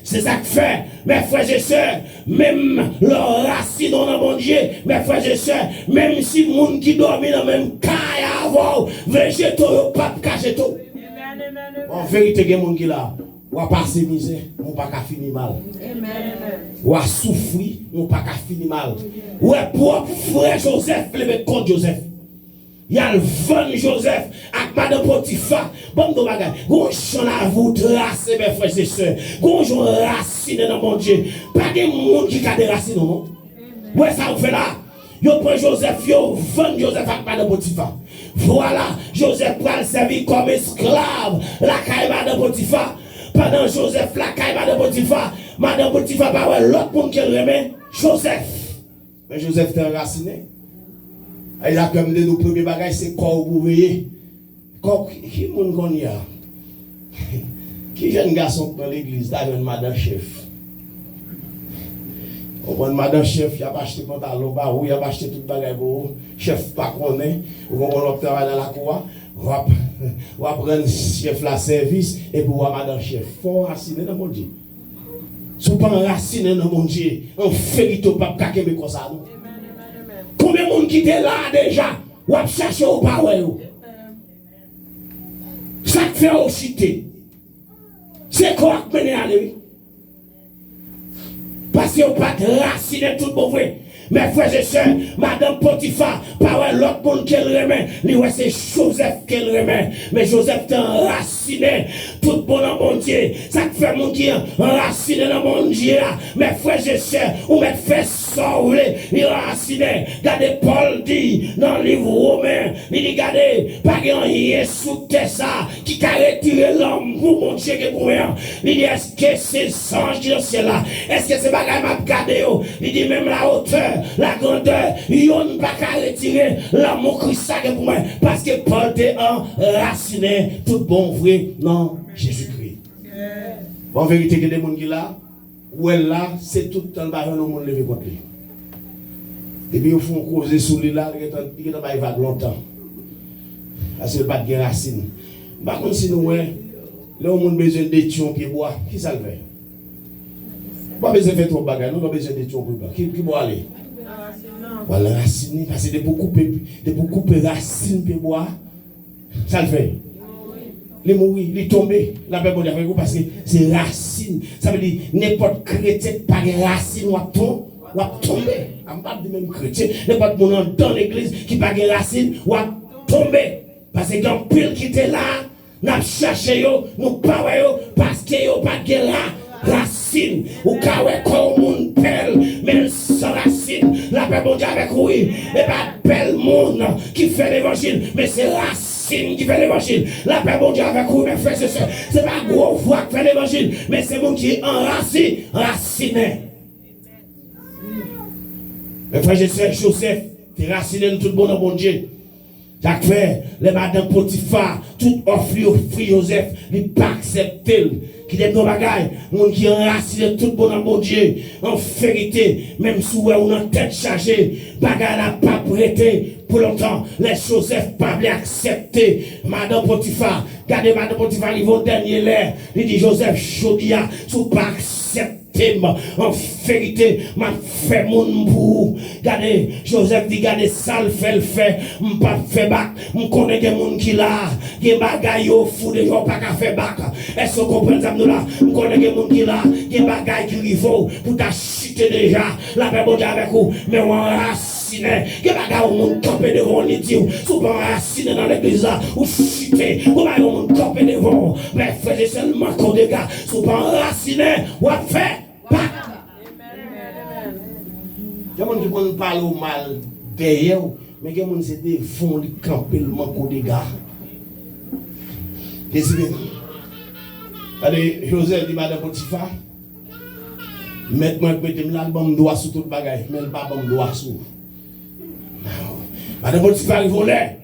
C'est ça que fait, mes frères et sœurs, même leur racine dans mon Dieu, mes frères et sœurs, même si le monde qui dormit dans le même cas avant, végétaux, pas caché tout. En vérité, il y a des gens qui là, ou à passer misère, on pas qu'à finir mal. Ou à souffrir, on pas qu'à finir mal. Ou à propre frère Joseph, le mettre contre Joseph. Il y a le vent Joseph avec Madame Potiphar. Bon, de bagay. Gonchon la vous tracer, mes frères et sœurs. Gonchon racine dans mon Dieu. Pas de monde qui a des racines, non? Ouais, ça vous fait là. Yo prend Joseph, yo vend Joseph avec Madame Potiphar. Voilà, Joseph prend le servir comme esclave. La caille Madame Potiphar. Pendant Joseph, la caille Madame Potiphar. Madame Potiphar, pas l'autre monde qui remet Joseph. Mais Joseph était enraciné. Il a comme de nos premiers bagages, c'est corps vous voyez. Qui est mon qu'on y a? Qui jeune garçon dans l'église, là, une madame chef. On prend madame chef, il a pas acheté pantalon, ou il a pas acheté tout bagage pour chef pas connaît, ou on travaille dans la cour, ou va prendre chef la service, et puis madame chef. Faut raciner dans mon Dieu. Si vous ne raciner dans mon Dieu, on fait qu'il ne peut pas caquer comme ça. Combien de monde qui était là déjà, ou a cherché au power? Ça fait au cité. C'est quoi que mener à lui? Parce que vous pas raciner tout bon vrai. Mes frères et sœurs, Madame Potiphar, par l'autre monde qu'elle remet, c'est Joseph qu'elle remet. Mais Joseph est enraciné, tout bon dans mon Dieu. Ça fait mon Dieu enraciné dans mon Dieu. Mes frères et sœurs, ou mes fait sauver, il est enraciné. Regardez Paul dit dans le livre Romain, il dit, regardez, pas rien sous ça, qui a retiré l'homme pour mon Dieu que pour moi. Il dit, est-ce que c'est le sang qui est dans le ciel là? Est-ce que c'est bagaille m'a regardé? Il dit, même la hauteur, la grandeur, yon n'a pas qu'à retirer l'amour Christ pour moi. Parce que Paul était enraciné, tout bon vrai, non, Jésus-Christ. En vérité, il y a des gens qui là, où elle là, c'est tout le temps le monde levé contre lui. Et puis, ils font causer sous lui là, il y a des vagues longtemps. Parce qu'il n'y a pas de racine. Par contre, si nous, là, on a besoin d'étions qui boit, qui ça le fait? Pas besoin de faire trop de bagages, nous avons besoin d'étions qui boit. Qui boit aller? Voilà, racine, parce que de beaucoup de racines pour boire, ça le fait. Les mourir, les tomber, la paix avec vous parce que c'est racine. Ça veut dire n'importe chrétien par racine ou tomber. Je ne parle pas de même chrétien, n'importe monde dans l'église qui par racine ou tomber. Parce que quand pile qui était là, nous avons cherché, nous parlons parce que nous pas de là. Racine, ou kawe comme moun pelle, mais sans racine, la paix bon Dieu avec oui, et pas belle monde qui fait l'évangile, mais c'est racine qui fait l'évangile. La paix bon Dieu avec oui, mes frères et sœurs, c'est pas gros voix qui fait l'évangile, mais c'est mon qui est raciné. Mes frères et sœurs, Joseph, t'es raciné tout bon dans mon Dieu. Jacques fait, les Madame Potiphar, tout offre Joseph, il pas accepté. Qui est dans la bagaille, mon qui enraciné tout bon dans mon Dieu. En vérité, même si on a tête chargée, bagaille n'a pas prêté pour longtemps. Les Joseph pas bien accepté. Madame Potiphar, regardez Madame Potiphar, il va dernier l'air. Il dit Joseph Chodia, sous pas accepté. En vérité, m'a fait mon pour. Regardez, Joseph dit, regardez, ça le fait, m'pas fait bac, m'connais des gens qui là, des bagailles au fou de gens pas qu'à faire bac. Est-ce que vous comprenez ça, nous là? M'connais des gens qui là, des bagailles qui rivaux, pour t'acheter déjà, la paix bon Dieu avec vous, mais on enraciné, des bagailles où on campé devant les dieux, souvent enraciné dans l'église là, ou chuté, ou bien on campé devant, mais frère, seulement qu'on des gars, souvent enraciné, ou à faire. Il y a des gens qui parlent mal derrière, Mais que mon c'est des fonds de camper le manque des gars. Qu'est-ce que allez, Joseph dit madame Potiphar. Maintenant que mettez l'album doigt sur toute bagaille, mais le pas bon doigt sur. Madame Potiphar il volait.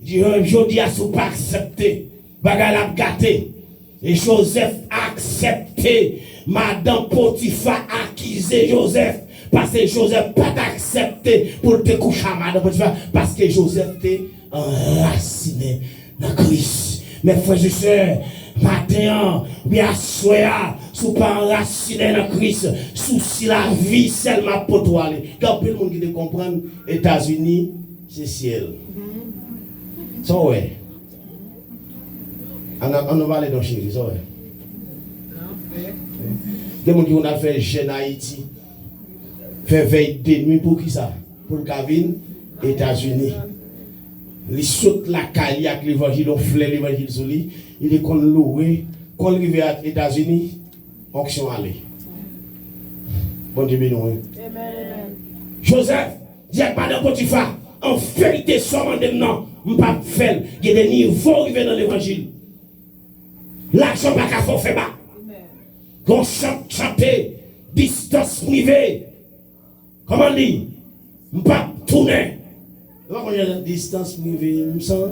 Il dit je dis à sous pas accepter. Bagaille l'a gâté. Et Joseph a accepté. Madame Potiphar a accusé Joseph. Parce que Joseph pas accepté pour te coucher à Madame Potiphar. Parce que Joseph t'est enraciné dans Christ. Mes frères et sœurs, matin, bien soya, sous pas enraciné dans Christ, souci la vie, seulement pour toi. Quand le monde qui te comprend, États-Unis, c'est ciel. Ça ouais. On va aller dans le chéri, ça ouais. Les gens qui ont fait jeune Haïti, fait veille de nuit pour qui ça? Pour le Kavin, États-Unis. Ils sautent la caille avec l'évangile, on flèche l'évangile sur lui. Il est qu'on loué, qu'on arrive aux États-Unis, onction aller. Bon Dieu béni. Joseph, dit à Madame Potiphar, en vérité, seulement de non, je ne peux pas faire. Il y a des niveaux arrivés dans l'évangile. L'argent pas qu'à faire bas. On chante, chanter, distance privée. Comment on dit? Je ne peux pas tourner. Quand il y a la distance privée, je me sens.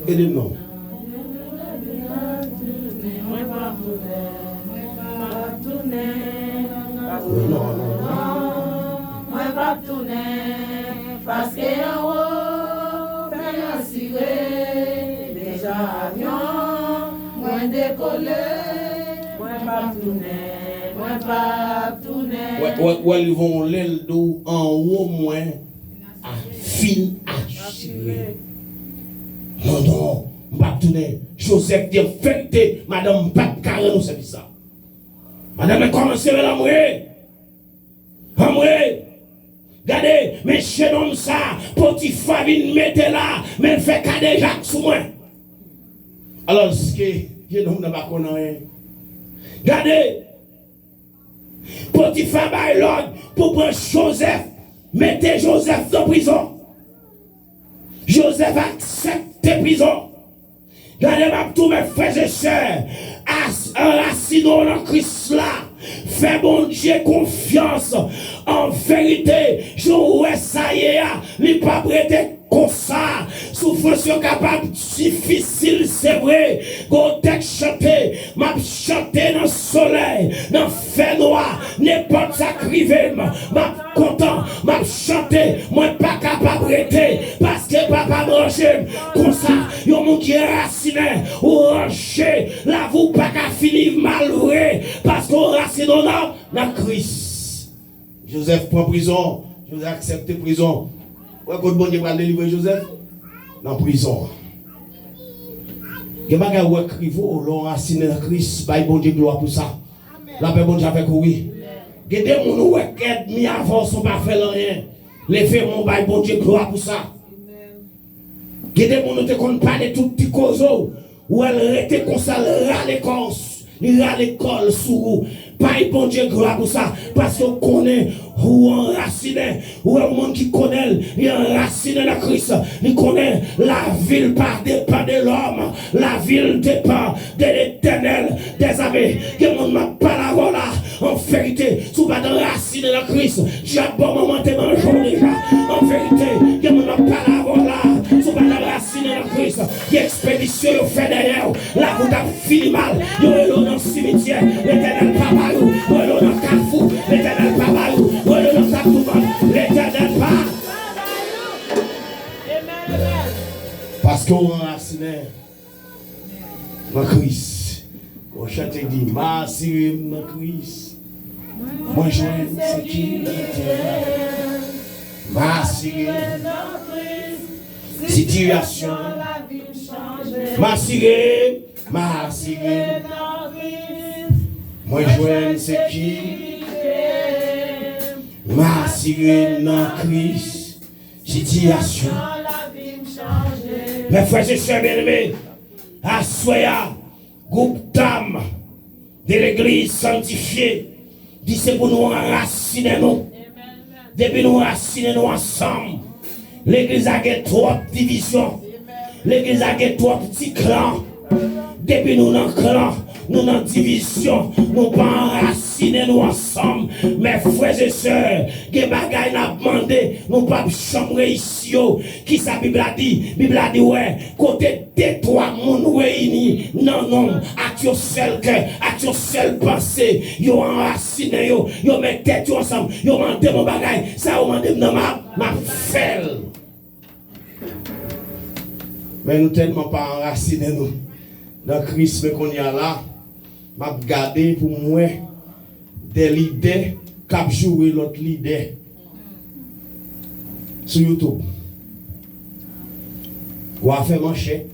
Et de non. Parce que en haut, bien assuré, déjà avion, moins décollé, moins pas tourner, moins pas tourner. Ouais, ils vont l'aile d'eau en haut, moins à fin assuré. Non, pas tourner. Joseph dit vérité, madame, pas de carré, nous c'est ça. Madame a commencé à l'amouer. Amouer. Regardez, mais chez l'homme ça, Potiphar vient mettre là, mais il fait cadet Jacques sous moi. Alors, ce que je ne sais pas qu'on a. Regardez, Potiphar a l'ordre pour prendre Joseph, mettez Joseph dans prison. Joseph accepte prison. Regardez, tous mes frères et sœurs, enracinons dans Christ là. Fais bon Dieu confiance. En vérité, je vois ça y est, il pas prêté comme ça. Souffrance capable, difficile, c'est vrai. Quand texte chanté, m'a chanté dans le soleil, dans le fait noir, n'importe ça crivé, m'a content, m'a chanté, moi pas capable prêter, parce que papa branché, comme ça, yon moun qui est raciné, ou ranché, la vous pas qu'à finir malheureux, parce qu'on racine dans Christ. Joseph prend prison, Joseph accepte prison. Ouais, quand bon Dieu va délivrer Joseph dans prison. Il y a des gens qui écrivent, l'on racine dans Christ, bah bon Dieu gloire pour ça. La paix bon Dieu avec oui. Il y a des gens qui aident mis avant sont pas fait rien. Les faits mon bah bon Dieu gloire pour ça. Il y a des gens qui ne pas de tout petit cause où elle était comme ça, il a l'école sous vous. Pas bon Dieu gloire pour ça. Parce qu'on connaît où enraciné, où un monde qui connaît, il est enraciné dans Christ. Il connaît la ville par dépend de l'homme. La ville dépend de l'Éternel des armées. Il y a un monde m'a pas la voilà. En vérité, si vous pas enraciné dans Christ, j'ai un bon moment de manger déjà. En vérité, il y a un monde m'a pas la voilà. Si vous pas enraciné dans Christ, il y a expédition au fait derrière. La route a fini mal. Il y a dans le cimetière. L'Éternel papa. L'éternel pas l'éternel pas. Parce qu'on est enraciné dans Christ. On chante et dit, m'assurer dans Christ. Moi j'ai une sécurité. M'assurer dans Christ. Situation. M'assurer dans Christ. Moi je sais qui m'assurer dans Christ. Situation. Mes frères et sœurs bien-aimés, à Soya, groupe d'âmes, de l'église sanctifiée. Dit c'est pour nous enraciner nous. Depuis nous enraciner nous ensemble. L'église a trop de divisions. L'église a trop de petits clans. Depuis nous dans clan, nous dans division, nous pas enraciner nous ensemble. Mes frères et sœurs, des bagailles n'a demandé, nous pas chambre ici. Qui sa Bible a dit? Bible a dit ouais, côté de trois moun réunis, non, à ton seul cœur, à ton seul pensée, yo enraciné yo met tête yo ensemble, yo mandé mon bagaille, ça ou mandé dans ma felle. Mais nous tellement pas enraciné nous. Dans Christ, mais qu'on y a là, m'a gardé pour moi des leaders qui ont joué l'autre leader sur YouTube. On a fait manchette,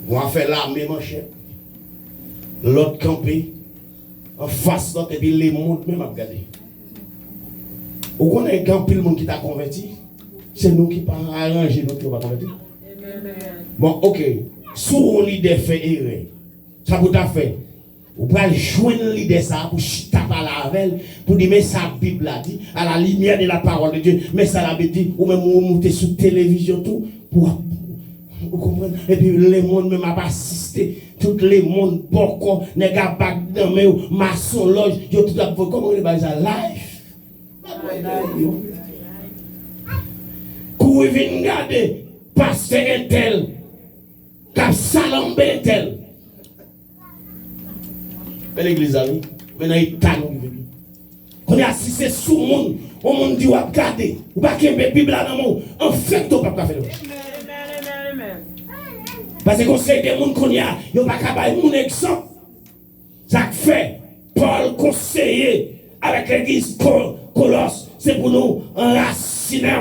on a fait l'armée manchette, l'autre campé, en face l'autre, et puis les mondes même à regarder. Vous connaissez un pile monde qui t'a converti, c'est nous qui pas arrangé nous qui va convertir. Bon, ok. Si on leader fait erreur, ça vous a fait. Vous pouvez joindre le leader ça pour chita par la veille, pour dire mais ça Bible a dit, à la lumière de la parole de Dieu, mais ça l'a dit, ou même vous montez sur télévision tout, pour vous comprenez? Et puis le monde même a pas assisté, tout le monde pourquoi n'est pas dans mais maçon loge, yo tout a comment on va ça live. Courir vinn garder pasteur intel cap salambé tel. Mais l'église a mis, maintenant il t'a nous venu. Quand il y a si c'est sous monde, on monde dit ou a garder, ou pas qu'il y ait Bible là dans mon, en fait on pas faire. Parce que conseil des monde qu'on y a, yo pas capable mon exemple. Ça fait Paul conseiller avec l'église Colosse, c'est pour nous enraciner.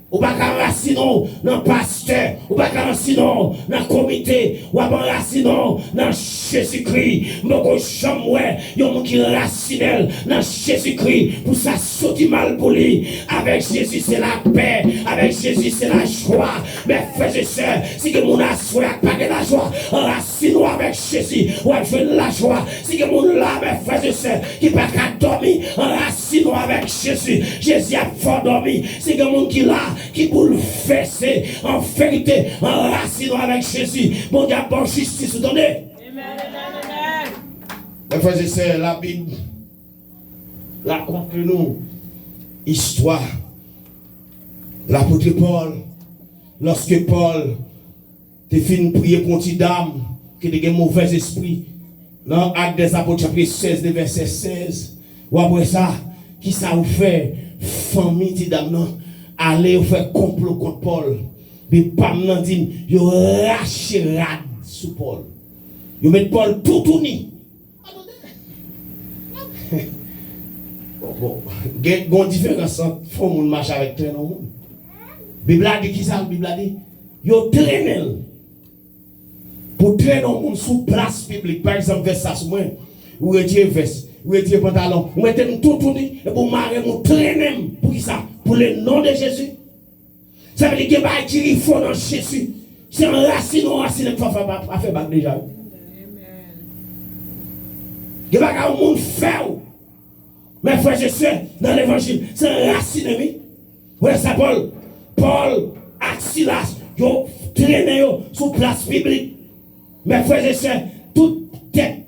Ou pas enraciner dans le pasteur, ou pas enraciner dans le comité, ou pas enraciner dans Jésus-Christ. Beaucoup chambre, il y a des gens qui enracinent dans Jésus-Christ pour ça sortir mal pour lui. Avec Jésus, c'est la paix. Avec Jésus, c'est la joie. Mes frères et sœurs, si que mon assoit pas de la joie, enracinez-nous avec Jésus, ou avec la joie. Si que mon là, mes frères et sœurs, qui pas qu'à dormir, enracinez-nous avec Jésus. Jésus a fort dormi. Si que mon qui là, qui bouleverser en vérité, enracinez-nous avec Jésus. Bon Dieu, bonne justice, vous donnez. Mes frères et sœurs, la Bible raconte nous histoire. L'apôtre Paul, lorsque Paul te fin prier pour une petite dame qui a un mauvais esprit, dans Actes des Apôtres, chapitre 16, verset 16, ou après ça, qui ça vous fait, famille, petite dame, non, aller faire complot contre Paul. Mais pas maintenant dit, yo rache rad sous Paul. Yo met Paul tout tourné. Bon, il y a une différence entre le monde marche avec traîner au monde. La Bible a dit qui ça? La Bible a dit, yo traîne pour traîner au monde sous place publique. Par exemple, vers ça, sous moi, ou retirez veste, ou retirez pantalon, ou mettez tout tourné, et pour marrer, ou traîner pour qui ça? Pour le nom de Jésus. Ça veut dire qu'il y a qui faut dans Jésus. C'est un racine ou racine qui va faire bac déjà. Il y a pas un monde faire. Mes frères et sœurs, dans l'évangile, c'est un racine. Voilà ça, Paul, Silas, ils ont traîné sur place publique. Mes frères et sœurs, tout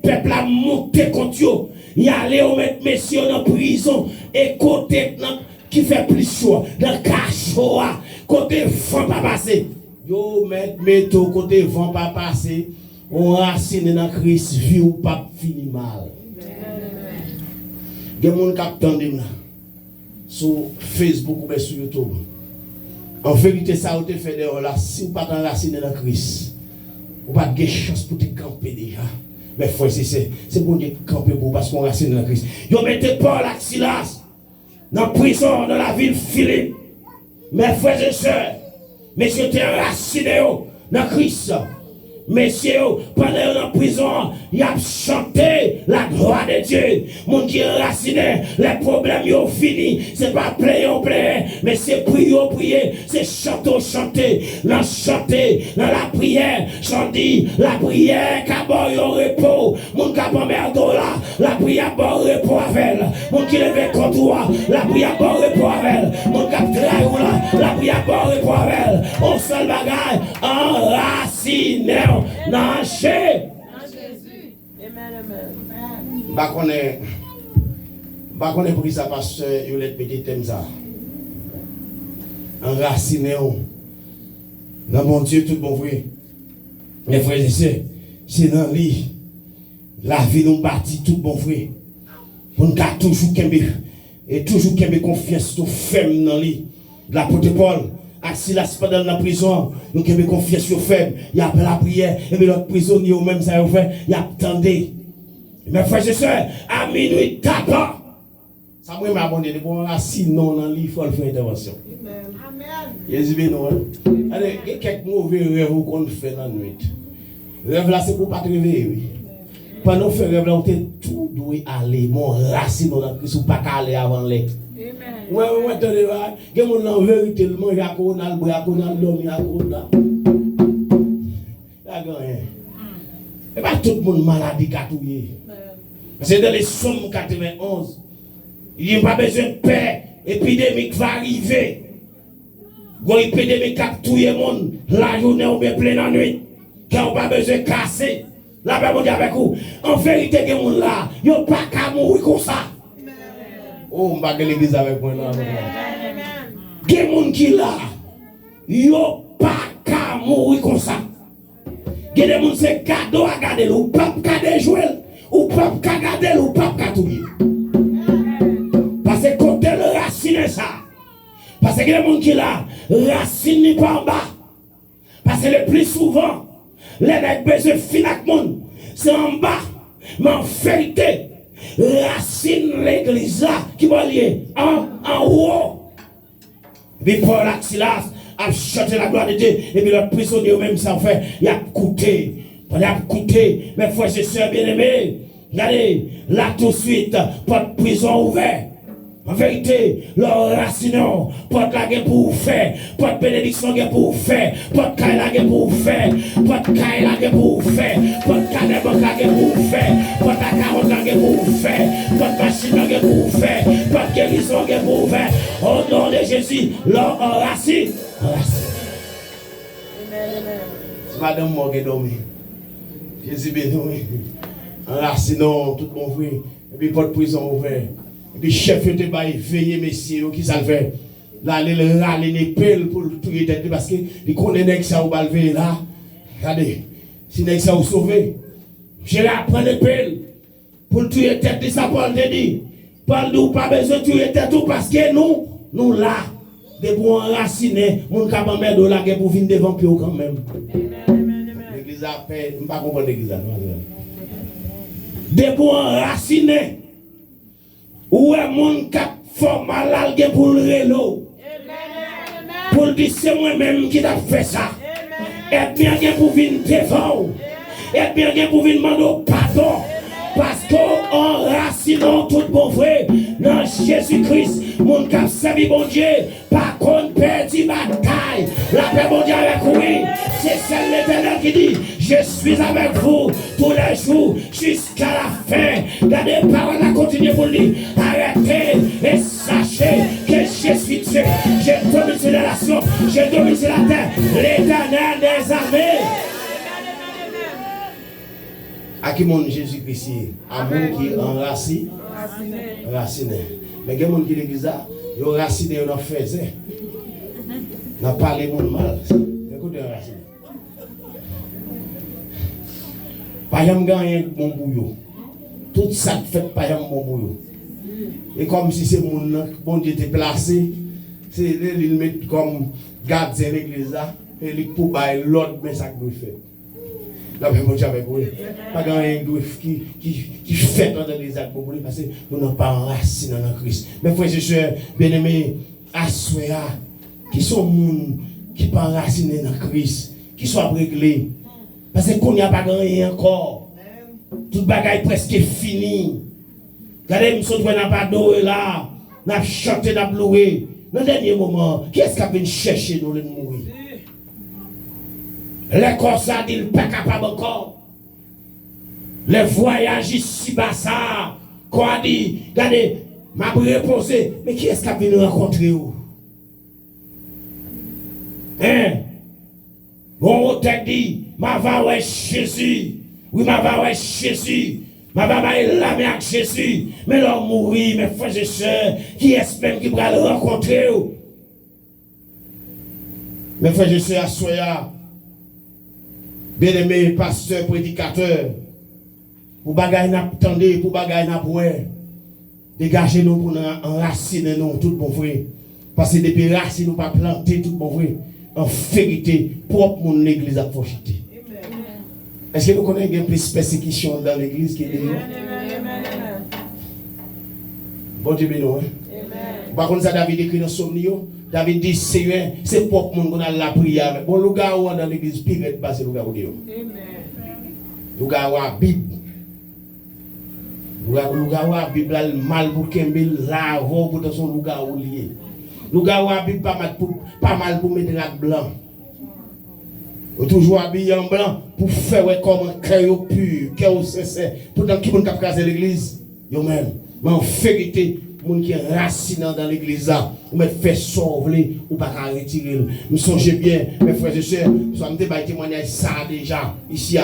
peuple a monté contre eux. Il y a allé mettre messieurs dans la prison et côté qui fait plus chaud, dans le cachot, côté vent pas passer. Yo mettre côté vent pas passer, on racine dans Christ, vie ou pas fini mal. Il y a des gens qui attendent sur Facebook ou sur YouTube. En vérité, ça a été fait de là. Si vous ne pas enraciné dans Christ, vous n'avez pas de chance pour te camper déjà. Mais frère, c'est bon de camper pour parce qu'on racine dans Christ. Vous mettez Paul à Silas dans la prison, dans la ville Philippe. Mes frères et sœurs, messieurs, t'es enraciné dans Christ. messieurs, pendant en prison, il a chanté la gloire de Dieu. Mon qui est raciné, les problèmes sont finis. C'est pas play, mais c'est prier, c'est chanter, dans chanter, dans la prière. J'en dis, la prière, qu'abord au repos. Mon qui a pas merdo là, la prière, bon repos avec elle. Mon qui lève contre toi, la prière, bon repos avec elle. Mon qui a trahi là, la prière, bon repos avec elle. On seul bagaille, enraciné. Dans Jésus. Bah qu'on est pour ça pasteur Yolette petit thème ça. Enraciné dans mon Dieu tout bon vrai. Mes frères et sœurs, c'est dans lui la vie nous bâtit tout bon vrai. On a toujours qu'aimer confiance tout ferme dans lui. L'apôtre Paul si la pendant la prison, nous avons confiance sur faible, il y a la prière, et puis l'autre prisonnier ou même ça fait, il y a attendez. Mes frères et sœurs, à minuit tapant. Ça moi m'abonner de bon sinon dans lui il faut faire intervention. Amen. Jésus non. Allez, il y a quelques mauvais rêves qu'on fait dans la nuit. Rêve là c'est pour pas te réveiller oui. Pendant faire rêve là on tout doit aller mon racine dans Christ ou pas aller avant les. Ouais, attendez, il y a mon vérité, le manger à côté, le boire à côté, l'homme à côté. Et pas tout le monde maladie catouillé. C'est dans les Psaumes 91. Il n'y a pas besoin de paix. Épidémique va arriver. Une épidémie qui a tué le monde, la journée ou bien plein la nuit. Qui n'a pas besoin de casser. La paix mondiale avec vous. En vérité, il y a des gens là, ils n'ont pas qu'à mourir comme ça. Oh, je vais l'église avec moi là. Il y a des gens qui là, ils n'ont pas qu'à mourir comme ça. Il y a des gens qui c'est cadeau à garder, ou pas qu'à jouer, ou pas qu'à garder, ou pas qu'à tout. Parce que quand elle racine ça, parce que il y a des gens qui là, racine n'est pas en bas. Parce que le plus souvent, les gens qui besoin de finir monde, c'est en bas, mais en vérité, racine l'église là qui va lier en haut. Et puis Paul et Silas a chanté la gloire de Dieu. Et puis le prisonnier même ça fait, il a coûté. Il a coûté. Mes frères et sœurs bien-aimés, regardez, là tout de suite, pas de prison ouverte. En vérité, leur racinon, pas de la guerre pour vous faire, pas de bénédiction guerre pour vous faire, pas de caille la guerre pour vous faire, pas de caille la guerre pour vous faire, pas de caille la guerre pour vous faire, pas de la carotte la guerre pour vous faire, pas de machine la guerre pour vous faire, pas de guérison guerre pour vous faire. Au nom de Jésus, leur racine. C'est Madame Morgue dormi. Jésus béni. Enracinons tout mon frère, et puis pas de prison ouverte. Et puis chef était bail veiller messieurs qui ça le fait là le râler les pelle pour tout tête parce que il connaît que ça ou balver là regardez si nèg ça ou sauver j'ai là prendre les pelle pour tuer tête de ça Paul te dit Paul nous pas besoin de tuer tête tout parce que nous là des bons enracinés mon capable mettre la guerre pour venir devant puis quand même l'église a fait pas comprendre l'église des bons enracinés. Ou est mon cap formal algue pour le rélo. Pour dire c'est moi-même qui t'a fait ça. Et bien pour venir devant. Et bien pour venir demander pardon. Parce qu'on racine tout bon frère dans Jésus-Christ. Mon cap servi bon Dieu. Par contre, petit bataille. La paix mondiale avec lui. C'est celle l'Éternel qui dit je suis avec vous tous les jours jusqu'à la fin. Gardez paroles à continuer pour lui. Arrêtez et sachez que je suis Dieu. Je domine sur les nations. Je domine sur la terre. L'Éternel des armées. À qui mon Jésus-Christ amour qui enracine raciné. Mais il y a des gens qui l'église là, ils ont raciné, ils ont fait ça. Ils ont parlé de mal. Écoutez, raciné. Pas de gagner mon bouillon. Tout ça fait pas de mon bouillon. Et comme si c'est mon bon Dieu était placé, c'est il met comme gardien l'église là, et il pour bailler l'autre, mais ça que nous fait. Là, mon Dieu avec vous. Pas gagner qui fait dans les actes pour parce que nous n'avons pas enraciné dans Christ. Mais frères et sœurs, bien-aimés, assoya, qui sont gens qui ne sont pas enracinés dans Christ, qui sont réglés. Parce qu'on n'y a pas rien encore. Tout bagaille presque fini. Regardez, nous n'a pas d'eau là. Nous avons chanté, nous avons loué. Dans le dernier moment, qui est-ce qui a venu chercher nous de mourir? Les corps ça dit pas capable encore. Les voyages ici-bas ça. Quoi dit? Regardez, m'a reposé. Mais qui est-ce qui a venu rencontrer vous? Hein? Bon, t'a dit, ma va ouais Jésus. Oui, ma va ouais Jésus. Ma va la mer avec Jésus. Mais l'homme mourit, mes frères et sœurs, qui est-ce même qui va le rencontrer? Mes frères et sœurs, soyez bien-aimés, pasteurs, prédicateurs, pour bagaille n'attendez, pour bagaille n'appouer. Dégagez-nous pour nous enraciner nous, tout bon vrai. Parce que depuis racines, nous pas planter tout bon vrai. En vérité, propre mon église a fauchité. Est-ce que vous connaissez qu'il y a plus de persécution dans l'église qui est derrière? Bon Dieu béni, hein? Par contre, ça David écrit dans son livre. David dit, Seigneur, c'est propre mon qu'on a la prière. Bon, le gars dans l'église, pire est passé le gars au Dieu. Le gars la Bible. Le gars la Bible, mal pour Kembil, la robe pour son le gars lié. Le gars la Bible, pas mal pour mettre la blanc. Toujours habillé en blanc pour faire comme un cœur pur, cœur sincère. Pourtant, qui peut casser l'église? Yo même. Mais en vérité, les gens qui sont racinants dans l'église, ou me fait sauver ou pas retirer. Nous songez bien, mes frères et sœurs, nous avons des témoignages ça déjà, ici.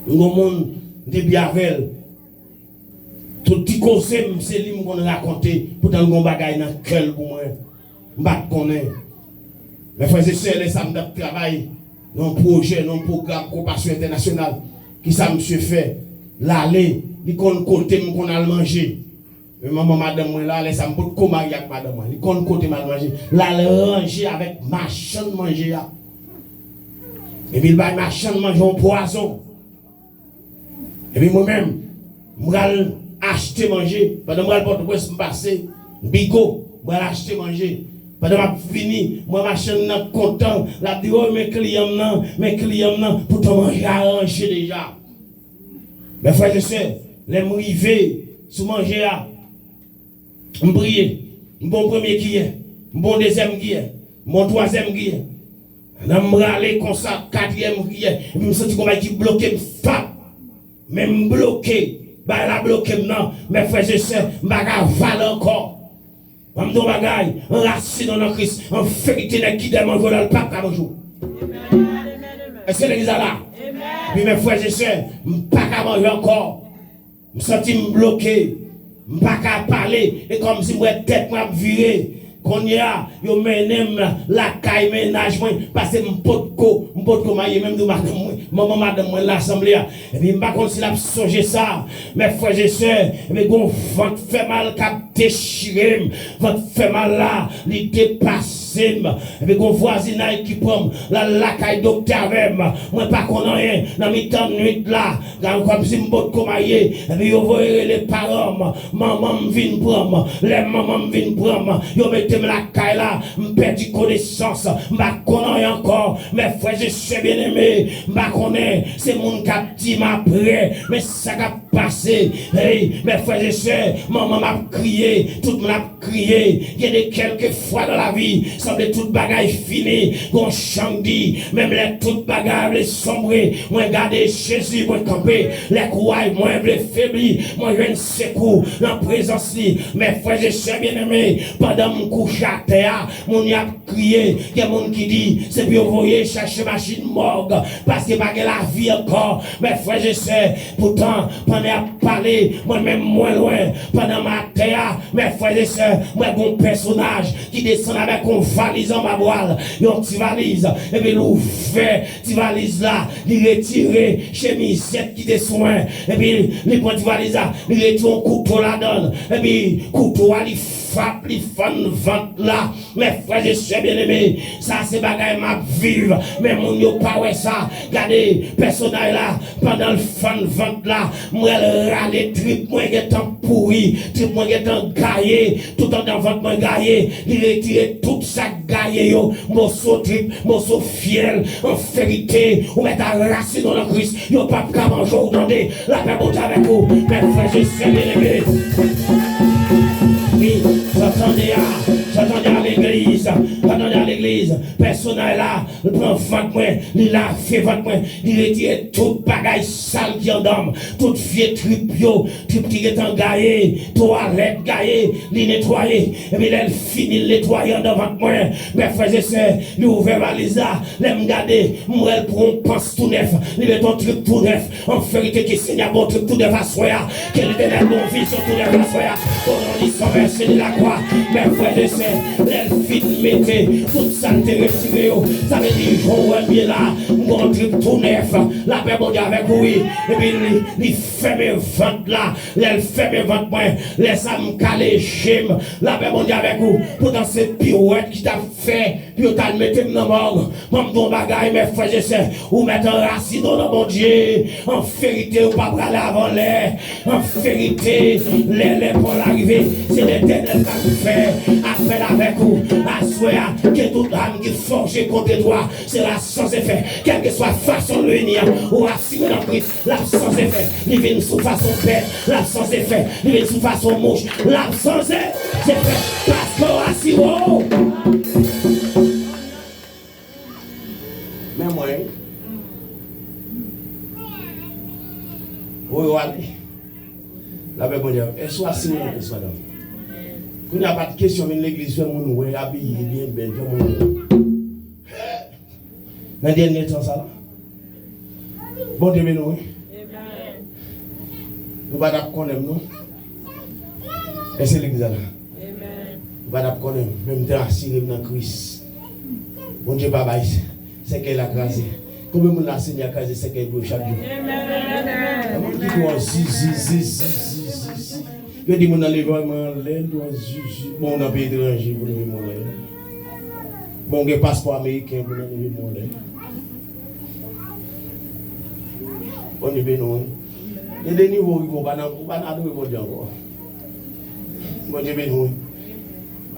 Nous avons des bienveillants. Tout petit conseil, c'est lui qu'on a raconté, pourtant nous avons des bagailles dans le cœur pour moi. Je ne connais pas. Mes frères et sœurs, les samedis de travail, dans un projet, dans un programme Compassion Internationale, qui ça monsieur fait, l'aller, il compte côté, qu'on a manger. Mais maman, madame, moi là, les samedis, comment il y a madame, il compte côté, mal manger. Là, le ranger avec machin de manger. Et puis il va machin de manger en poison. Et puis moi-même, je vais acheter manger, pendant que je vais me passer, bigot, je vais acheter manger. Pendant que je finis, moi, ma chaîne est content. La dit, oh, mes clients, pour te manger arrangé déjà. Mes frères et sœurs, les m'river, sous manger à, m'briller, bon premier qui est, bon deuxième qui est, mon troisième qui est. M'raller comme ça, quatrième qui est, je me sens comme qui bloqué, m'fap, même bloqué, bah la bloqué, non, mes frères et sœurs, m'bagaval encore. Je suis enraciné dans Christ, en vérité, qui demande dans le pape comme jour. Est-ce que l'église est là? Puis mes frères et sœurs, je ne suis pas qu'à manger encore. Je me sens bloqué. Je ne suis pas qu'à parler. Et comme si ma tête m'a viré. Quand il y a, yo menem la caille ménage moi parce que mon pote ko maille même de maman madame moi l'assemblée et puis pas comme si la songer ça mes frères et sœurs mais gon vent fait mal cap déchiré vent fait mal là li dépassé et puis gon voisinage qui prend la caille docteur même moi pas connait rien dans mi temps nuit là comme si mon pote ko maille et puis yo voyer les parents maman vinn prendre les maman vinn prendre yo mette la caille là, je perds connaissance, je ne connais encore, mes frères et sœurs bien-aimés, je connais, c'est mon cap dit m'a prêt, mais ça a passé, hey, mes frères et sœurs, maman m'a crié, tout le monde a crié, il y a des quelques fois dans la vie, semble toute bagaille finie, qu'on chandi, même les toutes bagailles, les sombrées, moi garder Jésus, moi camper, les couailles, moi les faiblis, moi je ne sais quoi, la présence, mes frères et sœurs bien-aimés, pendant mon couche à terre, mon y a crié, il y a mon qui dit, c'est pour envoyer chercher machine morgue, parce que pas la vie encore, mes frères et sœurs, pourtant, pendant à parler, moi-même moins loin, pendant ma terre, mes frères et sœurs, moi bon personnage qui descend avec une valise en ma voile, une petite valise, et puis l'ouvert, petite valise là, il retire chemisette qui des soins, et puis les points de valise là, il retire un couteau la donne, et puis couteau à fap, li fan vente là. Mes frères et sœurs bien-aimés, ça c'est bagaille m'a vivre. Mais mon yo pas ouais ça. Regardez, personnage là, pendant le fan vente là, moi râler trip, moi étant pourri, trip moi étant gaillé, tout en dans vente moi gaillé, il retire tout ça gaillé yo, morceau trip, morceau fiel, en vérité, ou mettre à racine dans le Christ, yo pas qu'à manger ou demander la paix monte avec vous, mes frères et sœurs bien-aimés. Oui, j'attendais à l'église, personne est là, il prend vente moi, il a fait vente moi, il retire toute bagaille sale qui en dame, toute vieux tripio, trip qui est en gaillé, toilette gaillé, il nettoyé, et puis il finit le nettoyer dans vente moi, mes frères et sœurs, il ouvert valise là, il me garder, moi elle prend un pense tout neuf, il met ton truc tout neuf, en vérité qui signe à bon truc tout neuf à soya, qu'elle était dans bon vie sur tout neuf à soya, on dit son verset de la croix, mes frères et sœurs, elle fit mettez, toute saleté retirée, ça veut dire, je bien là, mon truc tout neuf, la paix bon Dieu avec vous, et puis il fait mes ventes là, elle fait mes ventes moi, laisse à me caler chez moi, la paix bon Dieu avec vous, pourtant c'est pirouette qui t'a fait, puis t'as le mettre dans morgue, même ton bagage, mes frères et sœurs, ou mettre un racine dans mon Dieu, en vérité, ou pas aller avant l'air, en vérité, les pour l'arrivée, c'est l'éternel qui fait, appel avec vous, à souhait, que toute âme qui forge contre toi, sera sans effet, quelle que soit façon de venir, ou racine dans Christ, l'absence effet, il vient sous façon bête, l'absence effet, il vient sous façon mouche, l'absence effet, parce qu'on a si haut. Mais moi, oui, la paix, bon Dieu, et soit si vous êtes madame. Quand il n'y a pas de question, mais l'église fait mon noué, habillé, bien belle, fait mon noué. Dans le dernier temps, ça là. Bon Dieu, nous, nous ne pouvons pas connaître, non? Et c'est l'église là. Nous ne pouvons pas connaître, même temps, assis dans Christ. Bon Dieu, papa, c'est qu'elle a crasé. Combien de monde a signé à crasé, c'est qu'elle doit chaque jour. Je dis, mon enlèvement, bon, on a payé étranger pour nous monnaie. Bon, on a un passeport américain pour nous monnaie. On est bien, non? Il y a des niveaux qui vont pas nous bon Dieu encore. Bon Dieu, bien, non?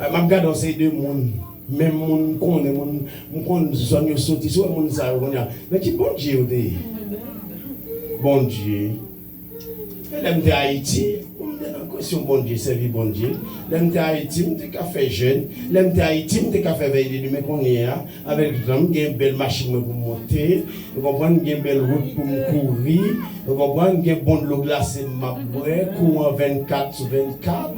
Je regarde ces deux mondes. Même mon con zone sorti soit mon ça mais qui bon Dieu bon Dieu l'aime de Haïti en question bon Dieu servi bon Dieu l'aime de Haïti me t'ai fait jeune l'aime de Haïti me t'ai fait veiller mais qu'on est avec une belle machine pour monter vous comprenez une belle route pour me courir vous comprenez une bonne l'eau glacée m'a boire courant 24 sur 24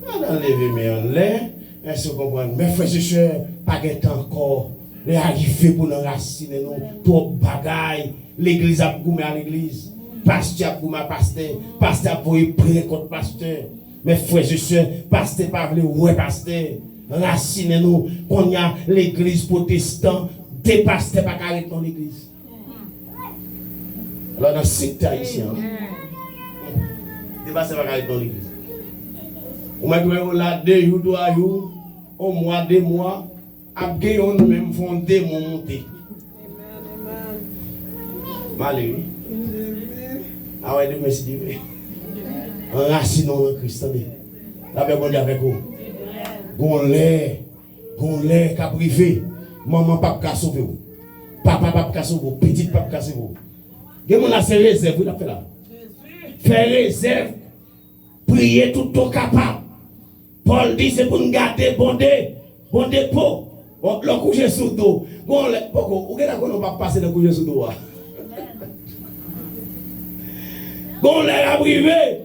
on enlever mais en l'air. Est-ce que vous comprenez? Mes frères et sœurs, pas encore les arrivés pour nous raciner, nous, trop bagaille. L'église a goumé à l'église. Pasteur a goumé à pasteur. Pasteur a prier contre pasteur. Mes frères et sœurs, pasteur pas voulu, ouais, pasteur. Raciner nous, qu'on y a l'église protestante, des pasteurs pas carré dans l'église. Alors, dans le secteur ici, des pasteurs pas carré dans l'église. Ou maintenant là 2 jours, 3 jours, au mois 2 mois, après on même fondé mon monté. Malé. Ah ouais, merci Dieu. Enracinons en Christ. La paix bon Dieu avec vous. Gonlé, cap privé. Maman pas ka sauver vous. Papa pas ka sauver vous, petit pas ka sauver vous. Gen mon a ses réserve, vous la fait là. Faire réserve. Prier tout au capable. Paul dit c'est pour nous garder bon dépôt. Le coucher sous dos. Bon, vous ne pas passer le coucher sous dos. Bon, les arrivé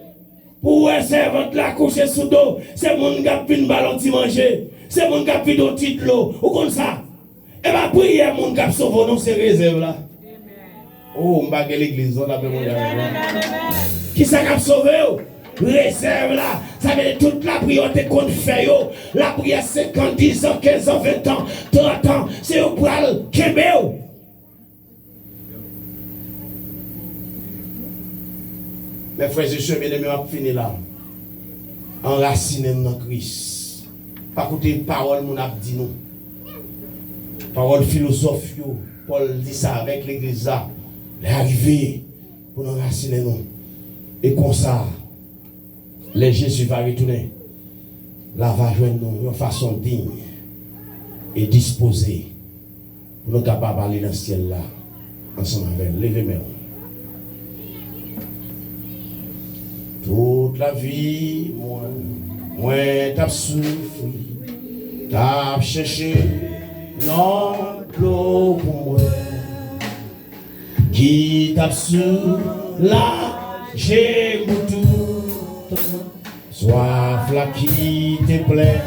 pour servante la coucher sous dos. C'est mon gars qui vient ballon de manger. C'est mon gars qui vient au titre l'eau. Ou comme ça. Et bien, prier mon gars qui sauve non, c'est réserve là. Oh, on va l'église, on a besoin de qui ça qui a sauvé? Réserve là, ça veut dire toute la prière qu'on fait, la prière 50, 10 ans, 15 ans, 20 ans, 30 ans, c'est au poil Kébéo. Mes frères et sœurs, bien-aimés, on va finir là. Enraciné dans Christ. Pas écouter parole mon a dit nous. Parole philosophe yo. Paul dit ça avec l'église là. Les arrivés pour nous raciner nous. Et comme ça, les Jésus va retourner. Là va joindre nous de façon digne et disposée pour nous capables d'aller dans le ciel là ensemble avec levez mes mains. Toute la vie, moi t'as souffert, t'as cherché l'eau pour moi, qui t'a soulagé pour tout, soif là qui te plaît.